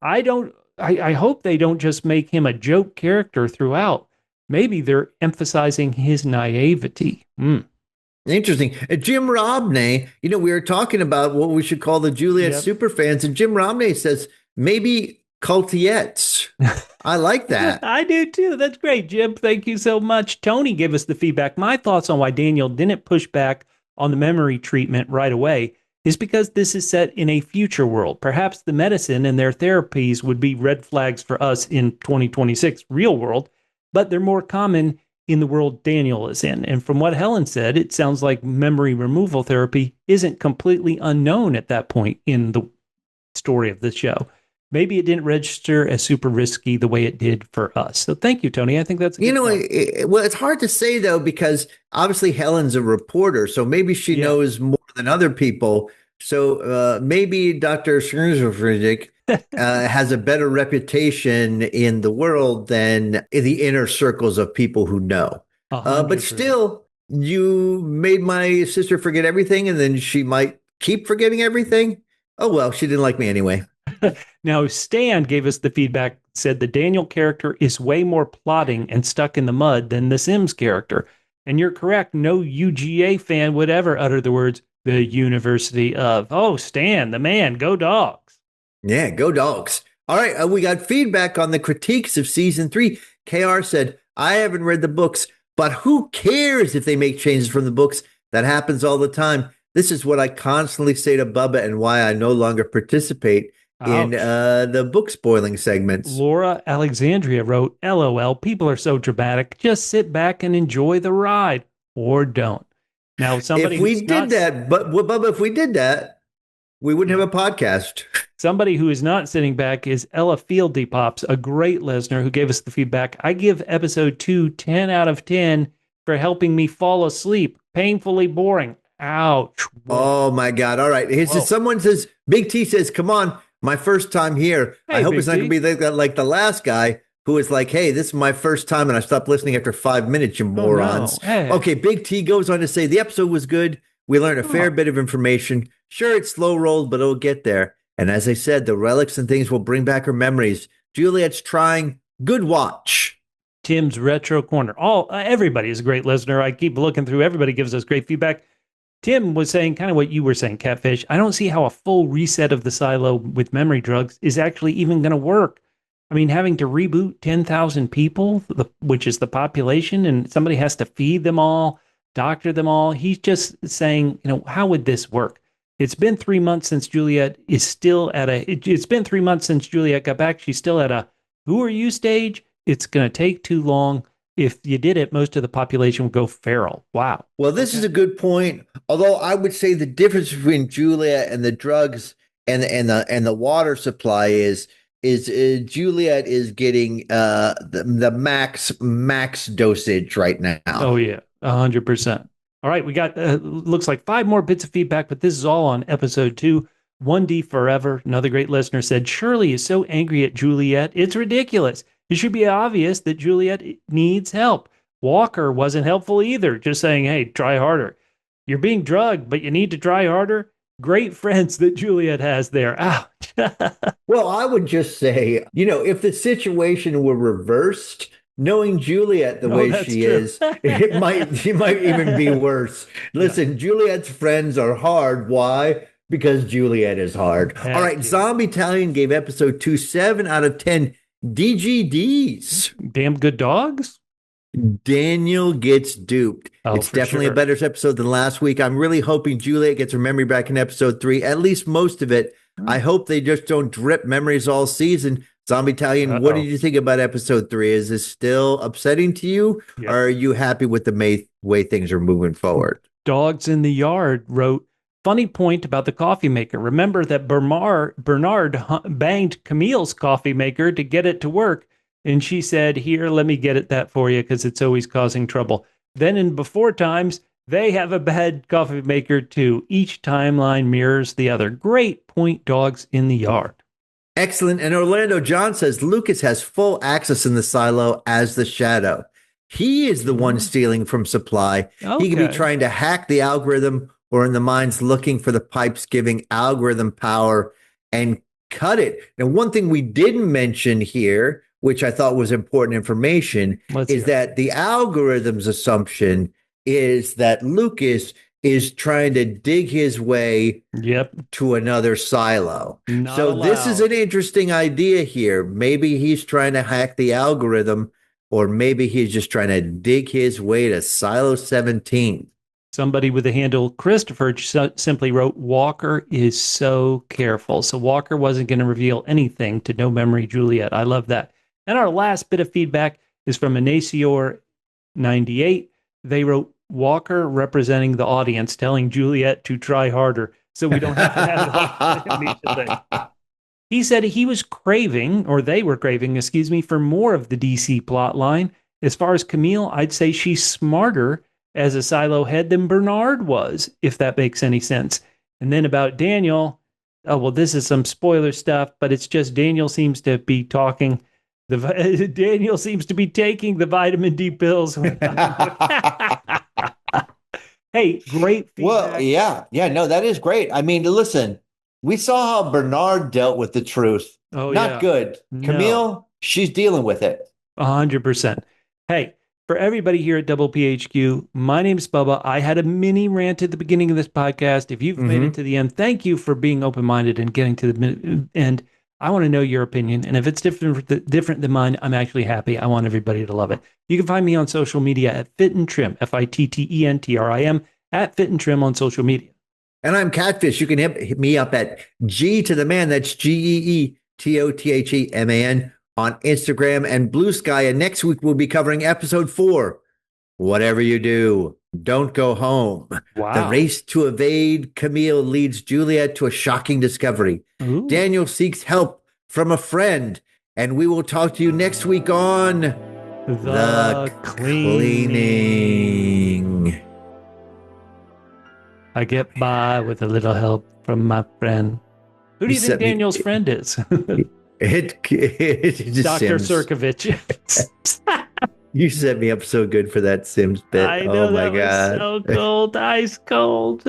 I hope they don't just make him a joke character throughout. Maybe they're emphasizing his naivety. Interesting. Jim Robney, we were talking about what we should call the Juliette superfans, and Jim Robney says maybe cultiettes. I like that. I do too. That's great, Jim. Thank you so much. Tony gave us the feedback. My thoughts on why Daniel didn't push back on the memory treatment right away is because this is set in a future world. Perhaps the medicine and their therapies would be red flags for us in 2026 real world, but they're more common in the world Daniel is in. And from what Helen said, it sounds like memory removal therapy isn't completely unknown at that point in the story of the show. Maybe it didn't register as super risky the way it did for us. So thank you, Tony. I think that's a good well, it's hard to say, though, because obviously Helen's a reporter, so maybe she knows more than other people. So maybe Dr. Schnerzofriedick has a better reputation in the world than in the inner circles of people who know. But still, you made my sister forget everything, and then she might keep forgetting everything. Oh, well, she didn't like me anyway. Now, Stan gave us the feedback, said the Daniel character is way more plotting and stuck in the mud than the Sims character. And you're correct. No UGA fan would ever utter the words, the University of. Oh, Stan, the man, go Dogs. Yeah, go Dogs. All right, we got feedback on the critiques of season 3. KR said, I haven't read the books, but who cares if they make changes from the books? That happens all the time. This is what I constantly say to Bubba and why I no longer participate in the book spoiling segments. Laura Alexandria wrote, LOL, people are so dramatic. Just sit back and enjoy the ride. Or don't. Now, somebody If we did that, Bubba, if we did that, we wouldn't have a podcast. Somebody who is not sitting back is Ella Fieldy Pops, a great listener who gave us the feedback. I give episode 2 10 out of 10 for helping me fall asleep. Painfully boring. Ouch. Whoa. Oh, my God. All right. Someone says, Big T says, come on, my first time here. Hey, I hope it's not going to be like the last guy who is like, hey, this is my first time and I stopped listening after 5 minutes, you morons. No. Hey. Okay, Big T goes on to say, the episode was good. We learned a fair bit of information. Sure, it's slow rolled, but it'll get there. And as I said, the relics and things will bring back her memories. Juliette's trying. Good watch. Tim's Retro Corner. Everybody is a great listener. I keep looking through. Everybody gives us great feedback. Tim was saying kind of what you were saying, Catfish. I don't see how a full reset of the silo with memory drugs is actually even going to work. I mean, having to reboot 10,000 people, which is the population, and somebody has to feed them all, doctor them all. He's just saying, how would this work? It's been 3 months since Juliette is still at it's been 3 months since Juliette got back. She's still at a, who are you stage? It's going to take too long. If you did it, most of the population would go feral. Wow. Well, this is a good point. Although I would say the difference between Juliette and the drugs and the water supply is Juliette is getting the max dosage right now. Oh yeah, 100%. All right, we got looks like 5 more bits of feedback, but this is all on episode 2. 1D Forever, another great listener, said, Shirley is so angry at Juliette. It's ridiculous. It should be obvious that Juliette needs help. Walker wasn't helpful either, just saying, hey, try harder. You're being drugged, but you need to try harder. Great friends that Juliette has there. Ouch. Well, I would just say, if the situation were reversed, knowing Juliette the way she is, it might even be worse. Listen, Juliette's friends are hard. Why? Because Juliette is hard. All right, Zombie Italian gave episode 2 7 out of 10 DGDs. Damn good dogs? Daniel gets duped. It's definitely a better episode than last week. I'm really hoping Juliette gets her memory back in episode 3, at least most of it. I hope they just don't drip memories all season. Zombie Italian, what did you think about episode 3? Is this still upsetting to you? Yep. Or are you happy with the way things are moving forward? Dogs in the Yard wrote, funny point about the coffee maker. Remember that Bernard banged Camille's coffee maker to get it to work. And she said, here, let me get that for you because it's always causing trouble. Then in before times, they have a bad coffee maker too. Each timeline mirrors the other. Great point, Dogs in the Yard. Excellent. And Orlando John says, Lucas has full access in the silo as the Shadow. He is the one stealing from supply. Okay. He could be trying to hack the algorithm or in the mines looking for the pipes giving algorithm power and cut it. Now, one thing we didn't mention here, which I thought was important information, is that the algorithm's assumption is that Lucas is trying to dig his way to another silo. This is an interesting idea here. Maybe he's trying to hack the algorithm, or maybe he's just trying to dig his way to silo 17. Somebody with the handle Christopher simply wrote, Walker is so careful. So Walker wasn't going to reveal anything to No Memory Juliette. I love that. And our last bit of feedback is from Inacior98. They wrote, Walker representing the audience, telling Juliette to try harder so we don't have to have it. He said he was craving, or they were craving, for more of the DC plot line. As far as Camille, I'd say she's smarter as a silo head than Bernard was, if that makes any sense. And then about Daniel, this is some spoiler stuff, but it's just Daniel seems to be talking. Daniel seems to be taking the vitamin D pills. Hey, great feedback. Well, yeah, no, that is great. I mean, listen, we saw how Bernard dealt with the truth. Not good. Camille, she's dealing with it. 100%. Hey, for everybody here at Double PHQ, my name's Bubba. I had a mini rant at the beginning of this podcast. If you've made it to the end, thank you for being open-minded and getting to the end. I want to know your opinion. And if it's different than mine, I'm actually happy. I want everybody to love it. You can find me on social media at Fit and Trim, FITTENTRIM, at Fit and Trim on social media. And I'm Catfish. You can hit me up at G to the Man. That's GEETOTHEMAN on Instagram and Blue Sky. And next week, we'll be covering episode 4. Whatever you do, Don't go home. The Wow. race to evade Camille leads Juliette to a shocking discovery. Ooh. Daniel seeks help from a friend, and we will talk to you next week on The cleaning. I get by with a little help from my friend. Who do you think Daniel's friend is? It's Dr. Sims. Sirkovich. You set me up so good for that Sims bit. I know, oh my that God. was so cold, ice cold.